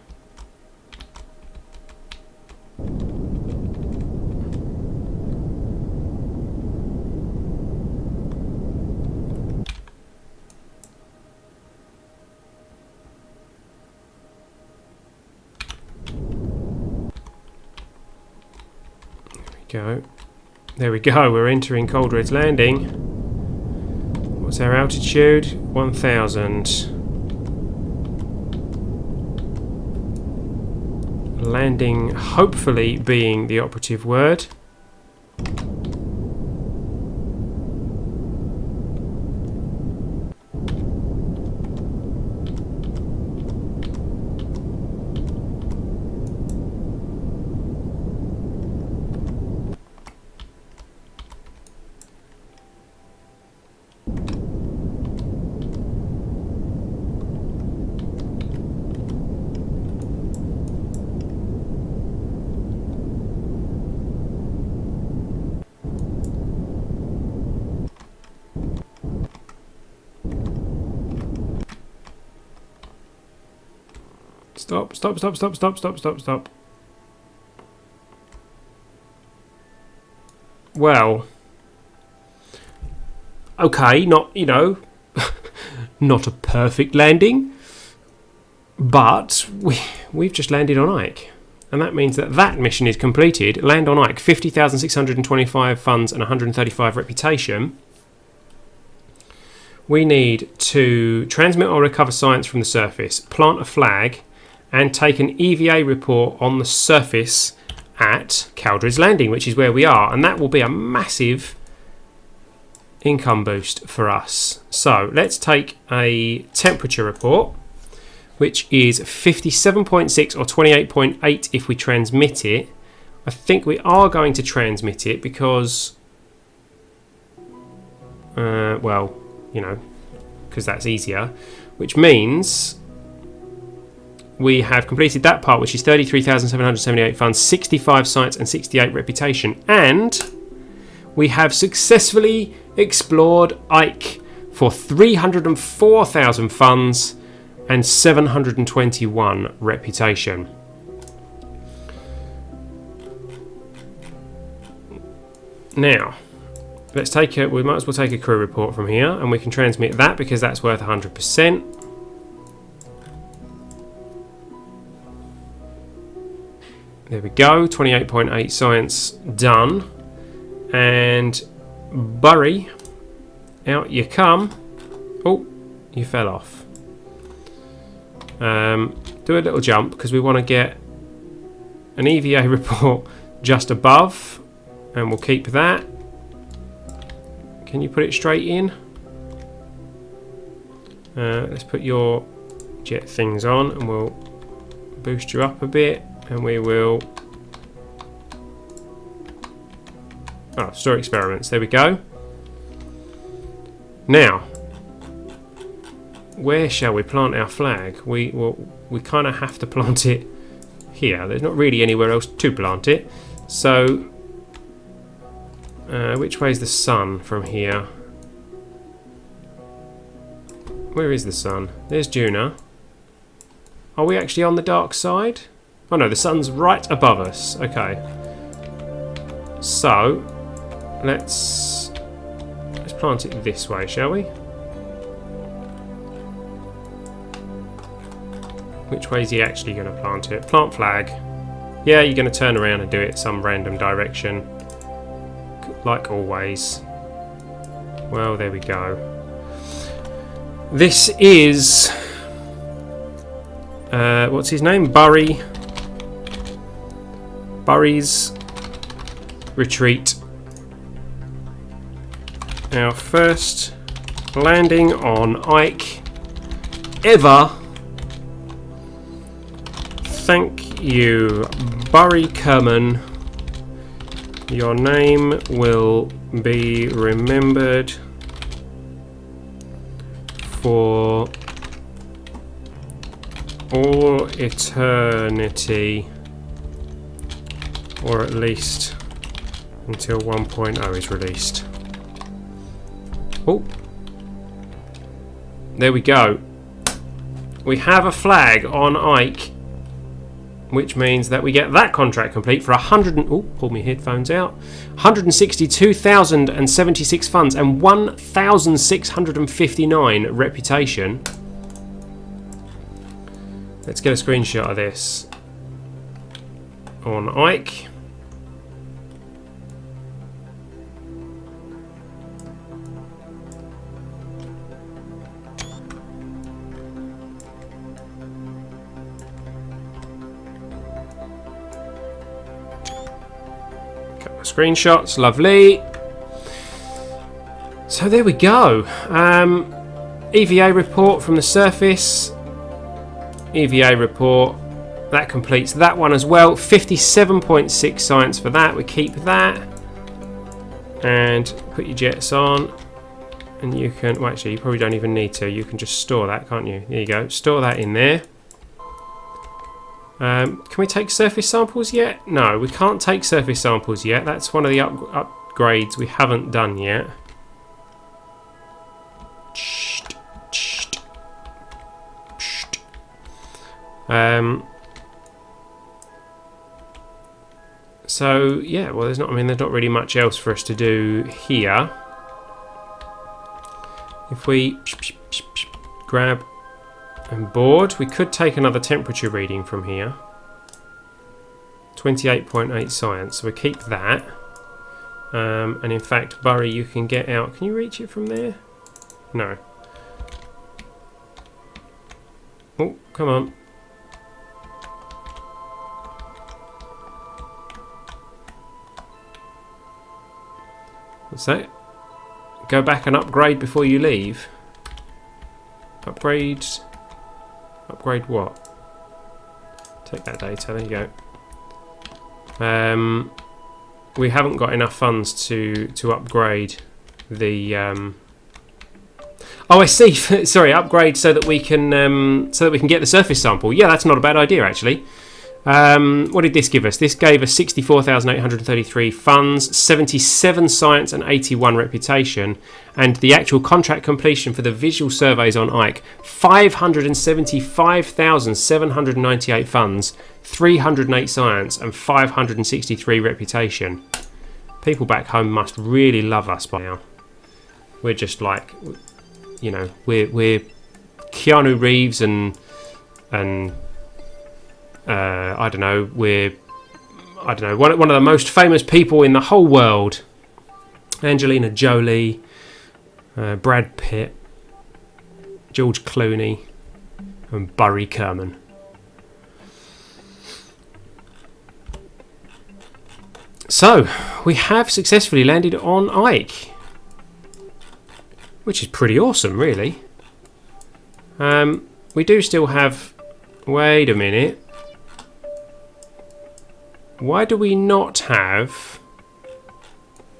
Go. There we go, we're entering Cold Red's Landing. What's our altitude? 1000. Landing hopefully being the operative word. Stop, stop, stop, stop, stop, stop, stop, stop. Well, okay, not, you know, not a perfect landing, but we've just landed on Ike. And that means that that mission is completed. Land on Ike, 50,625 funds and 135 reputation. We need to transmit or recover science from the surface, plant a flag, and take an EVA report on the surface at Caldridge Landing, which is where we are. And that will be a massive income boost for us. So let's take a temperature report, which is 57.6 or 28.8 if we transmit it. I think we are going to transmit it because, well, you know, because that's easier, which means we have completed that part, which is 33,778 funds, 65 science and 68 reputation, and we have successfully explored Ike for 304,000 funds and 721 reputation. Now, let's take a, we might as well take a crew report from here, and we can transmit that because that's worth 100%. There we go, 28.8 science done. And Burry, out you come. Oh, you fell off. Do a little jump because we want to get an EVA report just above, and we'll keep that. Can you put it straight in? Let's put your jet things on and we'll boost you up a bit, and we will... Oh, store experiments, there we go. Now, where shall we plant our flag? We kind of have to plant it here. There's not really anywhere else to plant it. So, which way is the sun from here? Where is the sun? There's Duna. Are we actually on the dark side? Oh no, the sun's right above us. Okay. So, let's plant it this way, shall we? Which way is he actually going to plant it? Plant flag. Yeah, you're going to turn around and do it some random direction. Like always. Well, there we go. This is... what's his name? Burry's retreat. Our first landing on Ike ever. Thank you, Burry Kerman. Your name will be remembered for all eternity, or at least until 1.0 is released. Oh, there we go. We have a flag on Ike, which means that we get that contract complete for pull my headphones out. 162,076 funds and 1,659 reputation. Let's get a screenshot of this on Ike. Screenshots, lovely. So there we go. EVA report from the surface. EVA report, that completes that one as well. 57.6 science for that. We keep that and put your jets on, and you can, well, actually you probably don't even need to, you can just store that, can't you? There you go, store that in there. Can we take surface samples yet? No, we can't take surface samples yet. That's one of the upgrades we haven't done yet. So yeah, well, there's not really much else for us to do here. If we grab and board, we could take another temperature reading from here. 28.8 science, so we keep that. And in fact, Burry, you can get out. Can you reach it from there? No. Oh, come on. What's that? Go back and upgrade before you leave. Upgrade. Upgrade what? Take that data. There you go. We haven't got enough funds to upgrade the. Oh, I see. Sorry, upgrade so that we can get the surface sample. Yeah, that's not a bad idea actually. What did this give us? This gave us 64,833 funds, 77 science and 81 reputation, and the actual contract completion for the visual surveys on Ike, 575,798 funds, 308 science and 563 reputation. People back home must really love us by now. We're just like, you know, we're Keanu Reeves and I don't know, one of the most famous people in the whole world. Angelina Jolie, Brad Pitt, George Clooney, and Burry Kerman. So, we have successfully landed on Ike, which is pretty awesome, really. We do still have... Wait a minute. Why do we not have...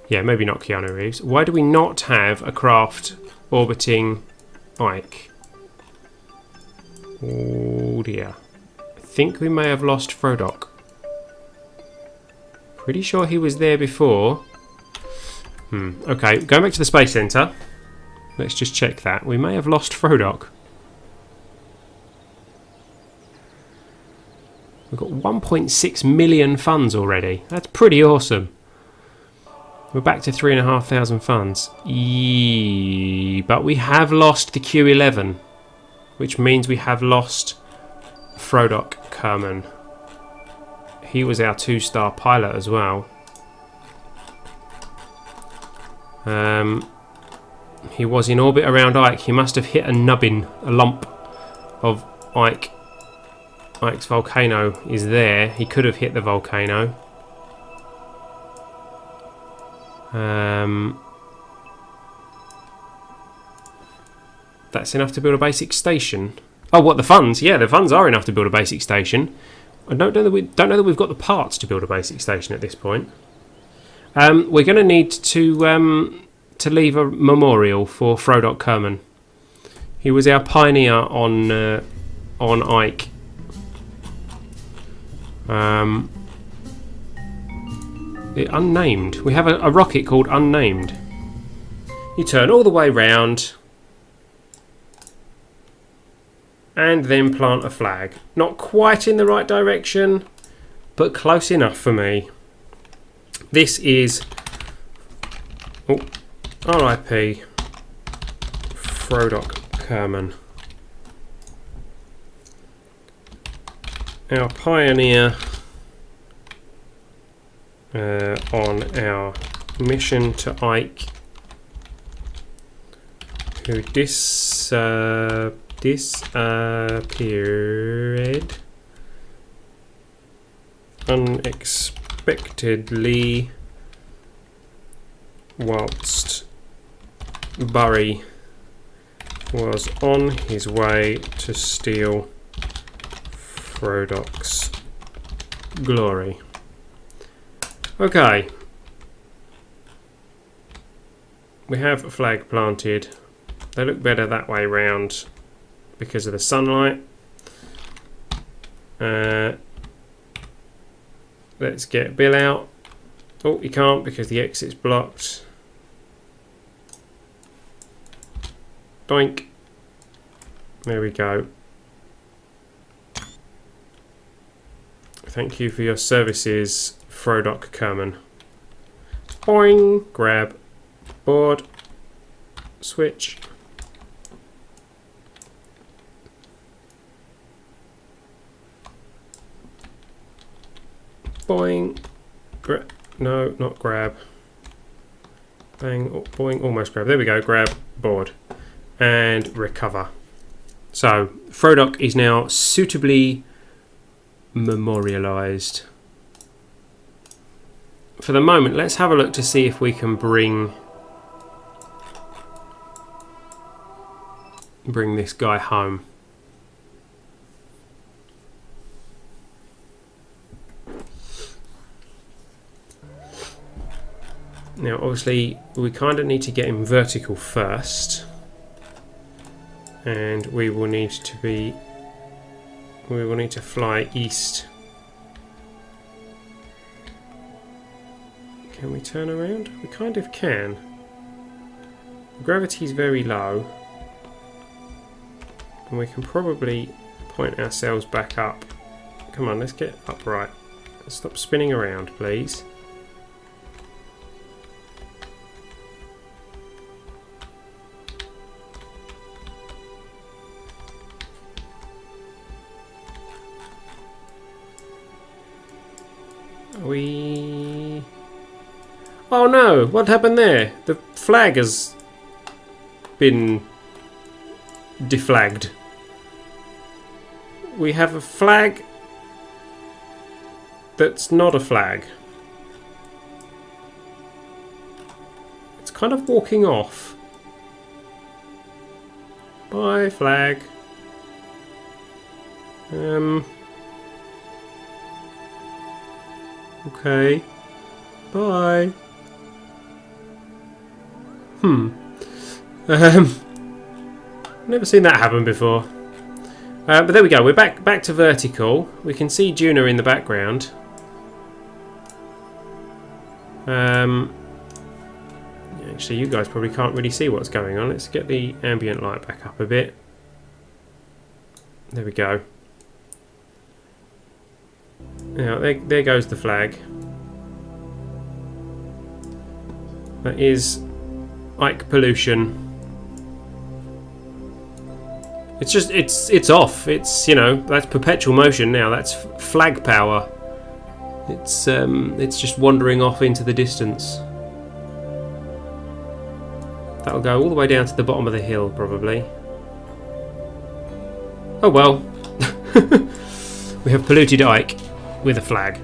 Yeah, maybe not Keanu Reeves. Why do we not have a craft orbiting Ike. Oh dear. I think we may have lost Frodock. Pretty sure he was there before. Okay, going back to the Space Centre. Let's just check that. We may have lost Frodock. We've got 1.6 million funds already. That's pretty awesome. We're back to 3,500 funds. But we have lost the Q11, which means we have lost Frodock Kerman. He was our 2-star pilot as well. He was in orbit around Ike. He must have hit a nubbin, a lump of Ike. Ike's volcano is there. He could have hit the volcano. That's enough to build a basic station. Oh, what, the funds? Yeah, the funds are enough to build a basic station. I don't know that we've got the parts to build a basic station at this point. We're going to need to leave a memorial for Frodock Kerman. He was our pioneer on Ike. Unnamed. We have a rocket called Unnamed. You turn all the way round and then plant a flag. Not quite in the right direction, but close enough for me. This is RIP Frodock Kerman, our pioneer on our mission to Ike, who disappeared unexpectedly whilst Burry was on his way to steal Frodock's glory. Okay, we have a flag planted. They look better that way round because of the sunlight. Let's get Bill out. Oh, you can't because the exit's blocked. Doink. There we go. Thank you for your services, Frodock Kerman. Boing. Grab. Board. Switch. Boing. No, not grab. Bang. Oh, boing. Almost grab. There we go. Grab. Board. And recover. So, Frodock is now suitably memorialised. For the moment, let's have a look to see if we can bring this guy home. Now, obviously, we kind of need to get him vertical first, and we will need to fly east. Can we turn around? We kind of can. Gravity is very low, and we can probably point ourselves back up. Come on, let's get upright. Stop spinning around, please. Oh no, what happened there? The flag has been deflagged. We have a flag that's not a flag. It's kind of walking off. Bye, flag. Okay. Bye. Never seen that happen before. But there we go. We're back to vertical. We can see Duna in the background. Actually, you guys probably can't really see what's going on. Let's get the ambient light back up a bit. There we go. Now, there goes the flag. That is Ike pollution. It's just it's off. It's, you know, that's perpetual motion now. That's flag power. It's just wandering off into the distance. That'll go all the way down to the bottom of the hill, probably. Oh well. We have polluted Ike with a flag.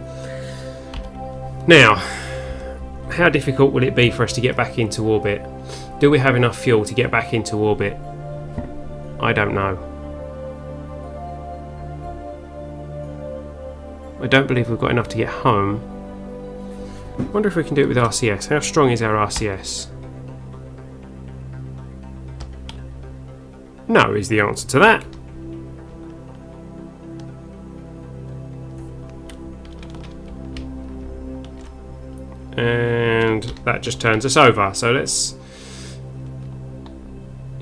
Now, how difficult will it be for us to get back into orbit? Do we have enough fuel to get back into orbit? I don't know. I don't believe we've got enough to get home. I wonder if we can do it with RCS. How strong is our RCS? No is the answer to that. And that just turns us over. So let's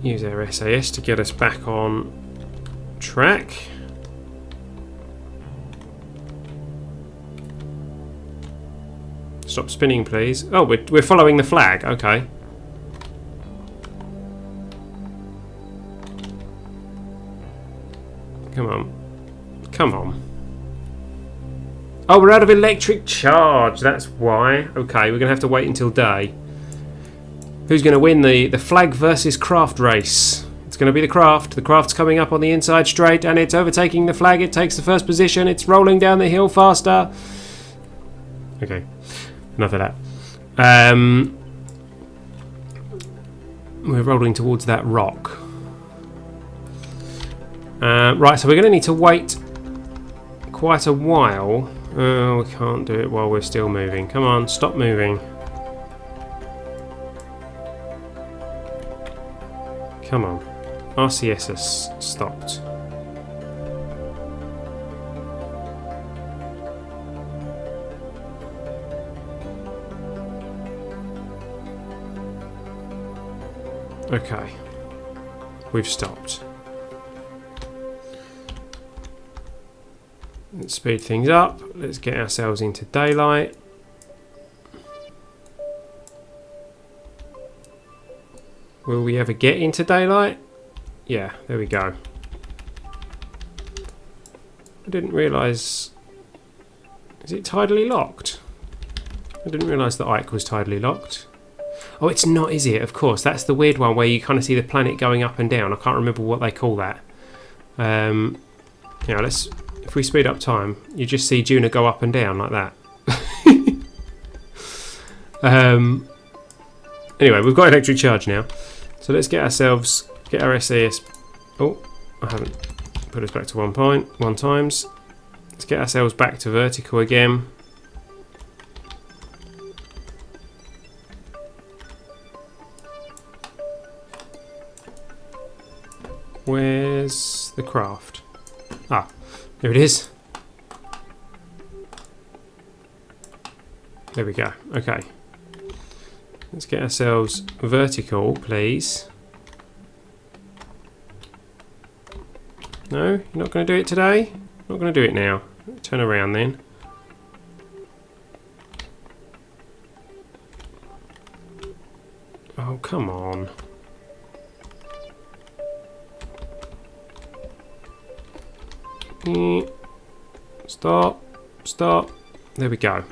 use our SAS to get us back on track. Stop spinning, please. Oh, we're following the flag. Okay. Come on. Come on. Oh, we're out of electric charge. That's why. Okay, we're going to have to wait until day. Who's going to win the flag versus craft race? It's going to be the craft. The craft's coming up on the inside straight and it's overtaking the flag. It takes the first position. It's rolling down the hill faster. Okay, enough of that. We're rolling towards that rock. Right, so we're going to need to wait quite a while. Oh, we can't do it while we're still moving. Come on, stop moving. Come on. RCS has stopped. Okay. We've stopped. Let's speed things up. Let's get ourselves into daylight. Will we ever get into daylight? Yeah, there we go. I didn't realise... Is it tidally locked? I didn't realise that Ike was tidally locked. Oh, it's not, is it? Of course, that's the weird one where you kind of see the planet going up and down. I can't remember what they call that. Yeah, let's... If we speed up time, you just see Duna go up and down like that. Anyway, we've got electric charge now. So let's get our SAS... Oh, I haven't put us back to 1 times. Let's get ourselves back to vertical again. Where's the craft? Ah, there it is. There we go. Okay. Let's get ourselves vertical, please. No, you're not going to do it today? Not going to do it now. Turn around then. Oh, come on. Stop. Stop. There we go.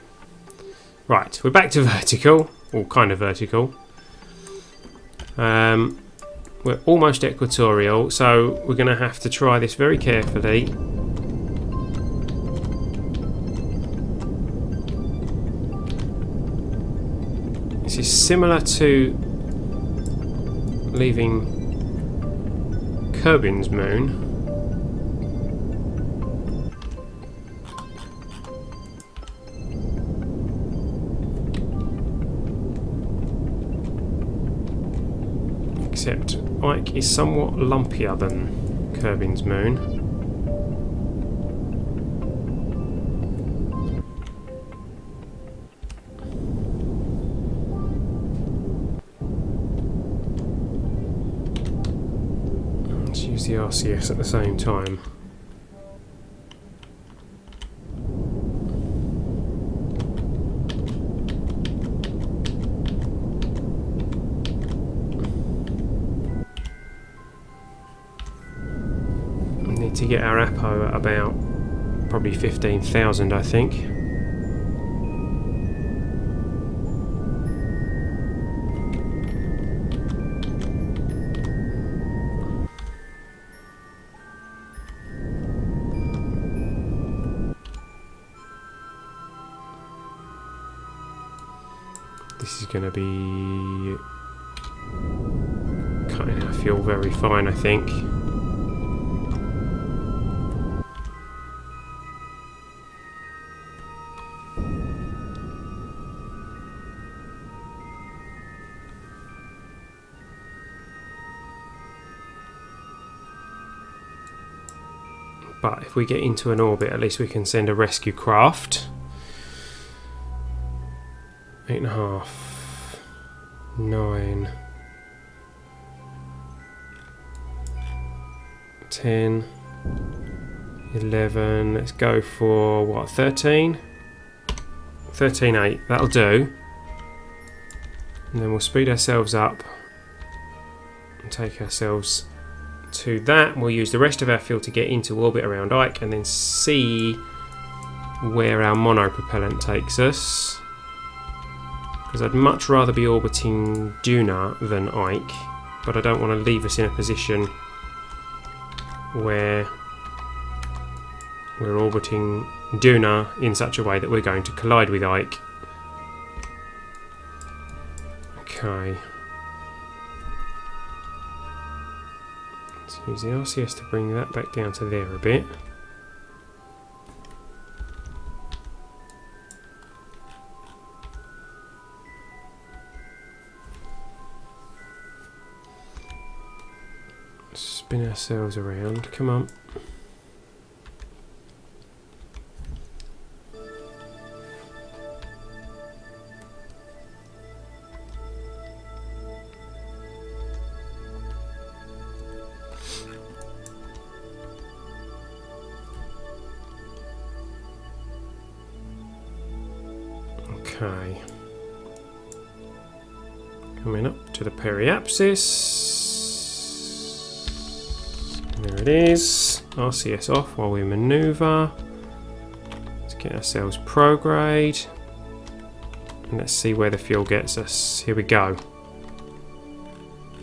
Right, we're back to vertical. Or kind of vertical. We're almost equatorial, so we're going to have to try this very carefully. This is similar to leaving Kerbin's moon. Except Ike is somewhat lumpier than Kerbin's moon. Let's use the RCS at the same time. To get our Apo at about probably 15,000, I think. This is going to be cutting our fuel very fine, I think. But if we get into an orbit, at least we can send a rescue craft. 8.5, 9, 10, 11. Let's go for what? 13? 13.8. That'll do. And then we'll speed ourselves up and take ourselves to that. We'll use the rest of our fuel to get into orbit around Ike and then see where our monopropellant takes us, because I'd much rather be orbiting Duna than Ike, but I don't want to leave us in a position where we're orbiting Duna in such a way that we're going to collide with Ike. Okay. Use the RCS to bring that back down to there a bit. Spin ourselves around, come on. Okay, coming up to the periapsis. There it is. RCS off while we manoeuvre. Let's get ourselves prograde. And let's see where the fuel gets us. Here we go.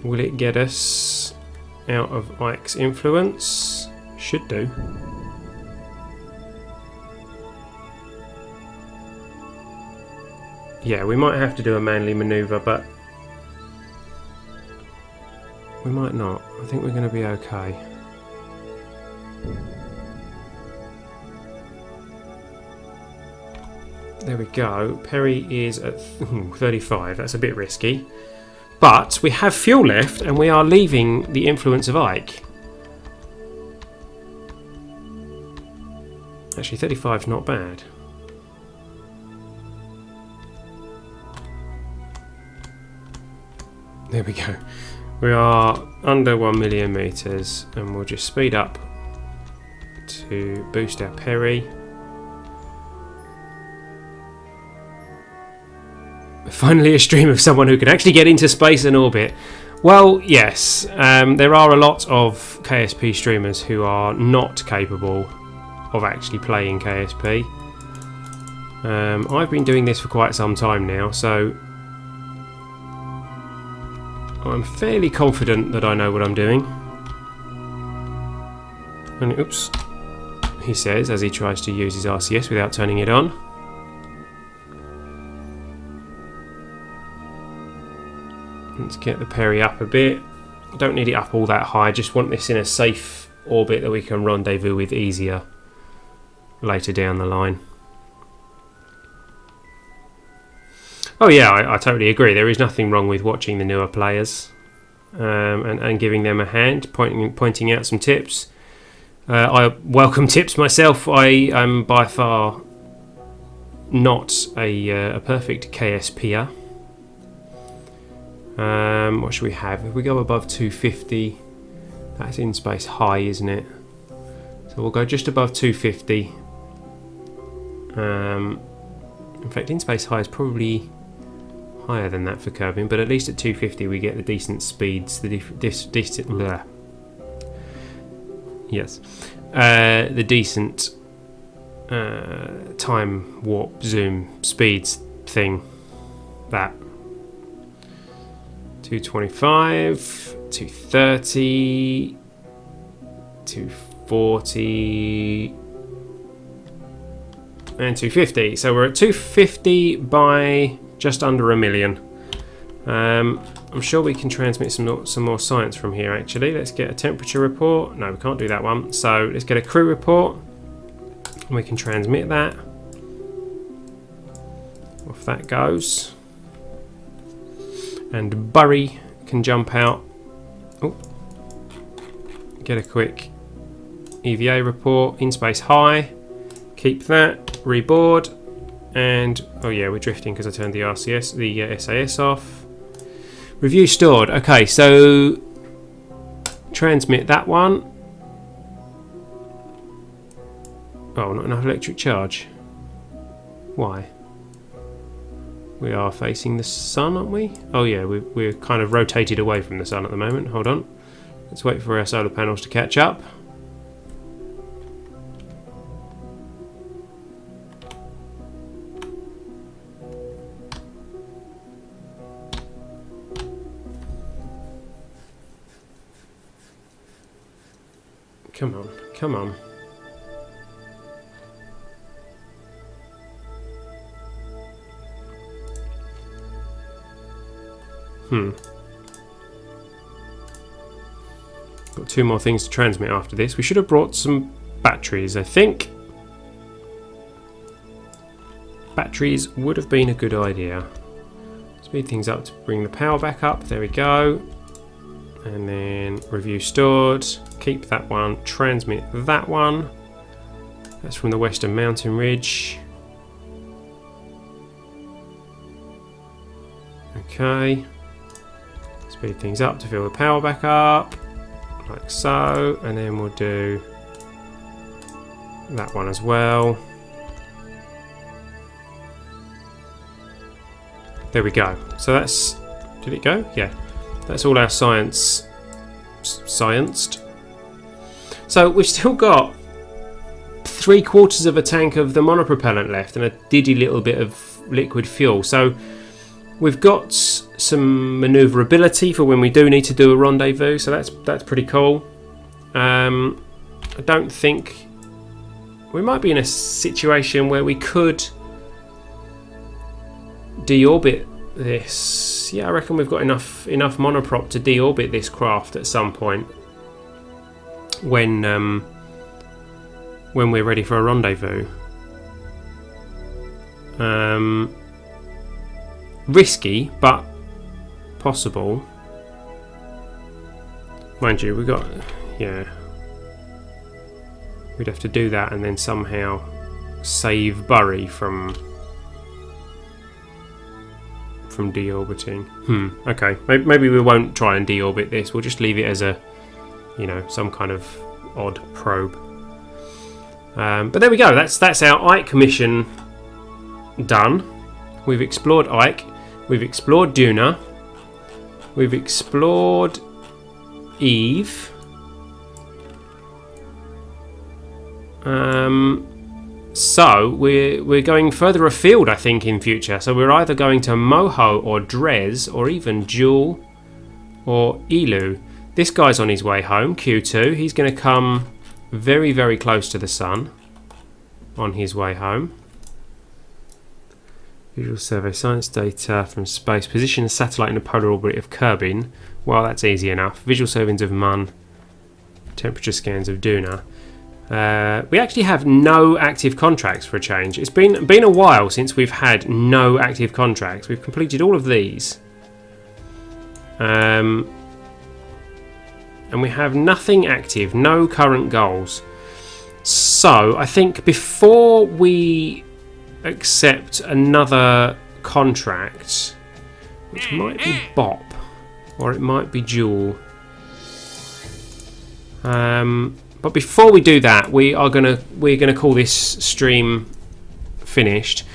Will it get us out of Ike's influence? Should do. Yeah, we might have to do a manly manoeuvre, but we might not. I think we're going to be okay. There we go. Perry is at 35. That's a bit risky. But we have fuel left and we are leaving the influence of Ike. Actually, 35 is not bad. There we go. We are under 1 million meters and we'll just speed up to boost our Perry. Finally a stream of someone who can actually get into space and orbit. Well, yes, there are a lot of KSP streamers who are not capable of actually playing KSP. I've been doing this for quite some time now, so I'm fairly confident that I know what I'm doing. And oops, he says as he tries to use his RCS without turning it on. Let's get the Perry up a bit. Don't need it up all that high, just want this in a safe orbit that we can rendezvous with easier later down the line. Oh yeah, I totally agree. There is nothing wrong with watching the newer players. and giving them a hand, pointing out some tips. I welcome tips myself. I am by far not a perfect KSPer. What should we have? If we go above 250, that's in space high, isn't it? So we'll go just above 250. In fact, in space high is probably higher than that for curbing, but at least at 250 we get the decent speeds, the decent time warp zoom speeds thing. That 225, 230, 240 and 250. So we're at 250 by just under a million. I'm sure we can transmit some more science from here actually. Let's get a temperature report. No, we can't do that one. So let's get a crew report. And we can transmit that. Off that goes. And Burry can jump out. Oh. Get a quick EVA report. In space high. Keep that. Reboard. And oh yeah, we're drifting because I turned the RCS, the SAS off. Review stored. Okay, so transmit that one. Oh, not enough electric charge. Why? We are facing the sun, aren't we? Oh yeah, we're kind of rotated away from the sun at the moment. Hold on. Let's wait for our solar panels to catch up. Come on, come on. Got two more things to transmit after this. We should have brought some batteries, I think. Batteries would have been a good idea. Speed things up to bring the power back up. There we go. And then review stored. Keep that one. Transmit that one. That's from the Western Mountain Ridge. Okay. Speed things up to fill the power back up. Like so. And then we'll do that one as well. There we go. So that's... Did it go? Yeah. That's all our scienced. So we've still got 3/4 of a tank of the monopropellant left and a diddy little bit of liquid fuel. So we've got some manoeuvrability for when we do need to do a rendezvous. So that's pretty cool. I don't think we might be in a situation where we could deorbit this. Yeah, I reckon we've got enough monoprop to deorbit this craft at some point when we're ready for a rendezvous. Risky, but possible. Mind you, we'd have to do that and then somehow save Burry from deorbiting. Okay, maybe we won't try and deorbit this. We'll just leave it as a, some kind of odd probe. But there we go. That's our Ike mission done. We've explored Ike. We've explored Duna. We've explored Eve. So we're going further afield, I think, in future. So we're either going to Moho or Dres or even Jewel or Elu. This guy's on his way home, Q2. He's going to come very, very close to the sun on his way home. Visual survey, science data from space. Position a satellite in the polar orbit of Kerbin. Well, that's easy enough. Visual surveys of Mun. Temperature scans of Duna. We actually have no active contracts for a change. It's been a while since we've had no active contracts. We've completed all of these. and we have nothing active, no current goals. So I think before we accept another contract, which might be Bop or it might be Jewel, but before we do that, we're gonna call this stream finished,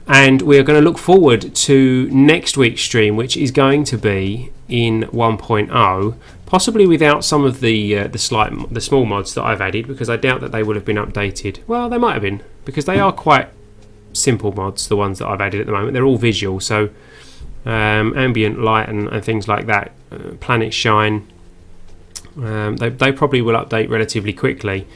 and we're going to look forward to next week's stream, which is going to be in 1.0, possibly without some of the small mods that I've added, because I doubt that they will have been updated. Well, they might have been, because they are quite simple mods, the ones that I've added at the moment. They're all visual, so ambient light and things like that, planet shine, they probably will update relatively quickly.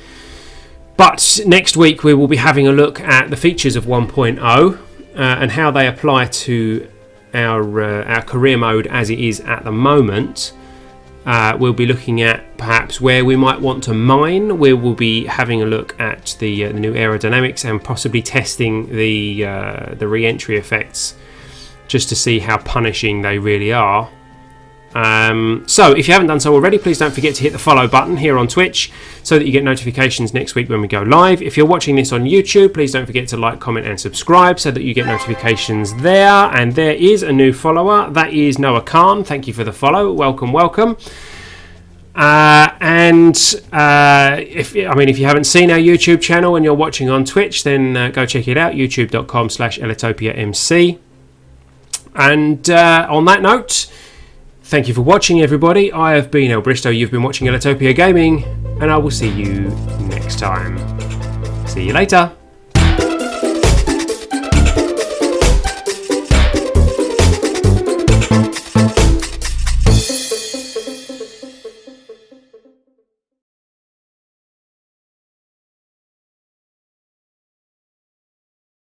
But next week we will be having a look at the features of 1.0 and how they apply to our career mode as it is at the moment. We'll be looking at perhaps where we might want to mine. We will be having a look at the new aerodynamics and possibly testing the re-entry effects, just to see how punishing they really are. So if you haven't done so already, please don't forget to hit the follow button here on Twitch so that you get notifications next week when we go live. If you're watching this on YouTube, please don't forget to like, comment and subscribe so that you get notifications there. And there is a new follower, that is Noah Khan. Thank you for the follow. Welcome. If you haven't seen our YouTube channel and you're watching on Twitch, then go check it out, youtube.com/EllitopiaMC. And on that note, thank you for watching, everybody. I have been El Bristow. You've been watching Ellitopia Gaming, and I will see you next time. See you later.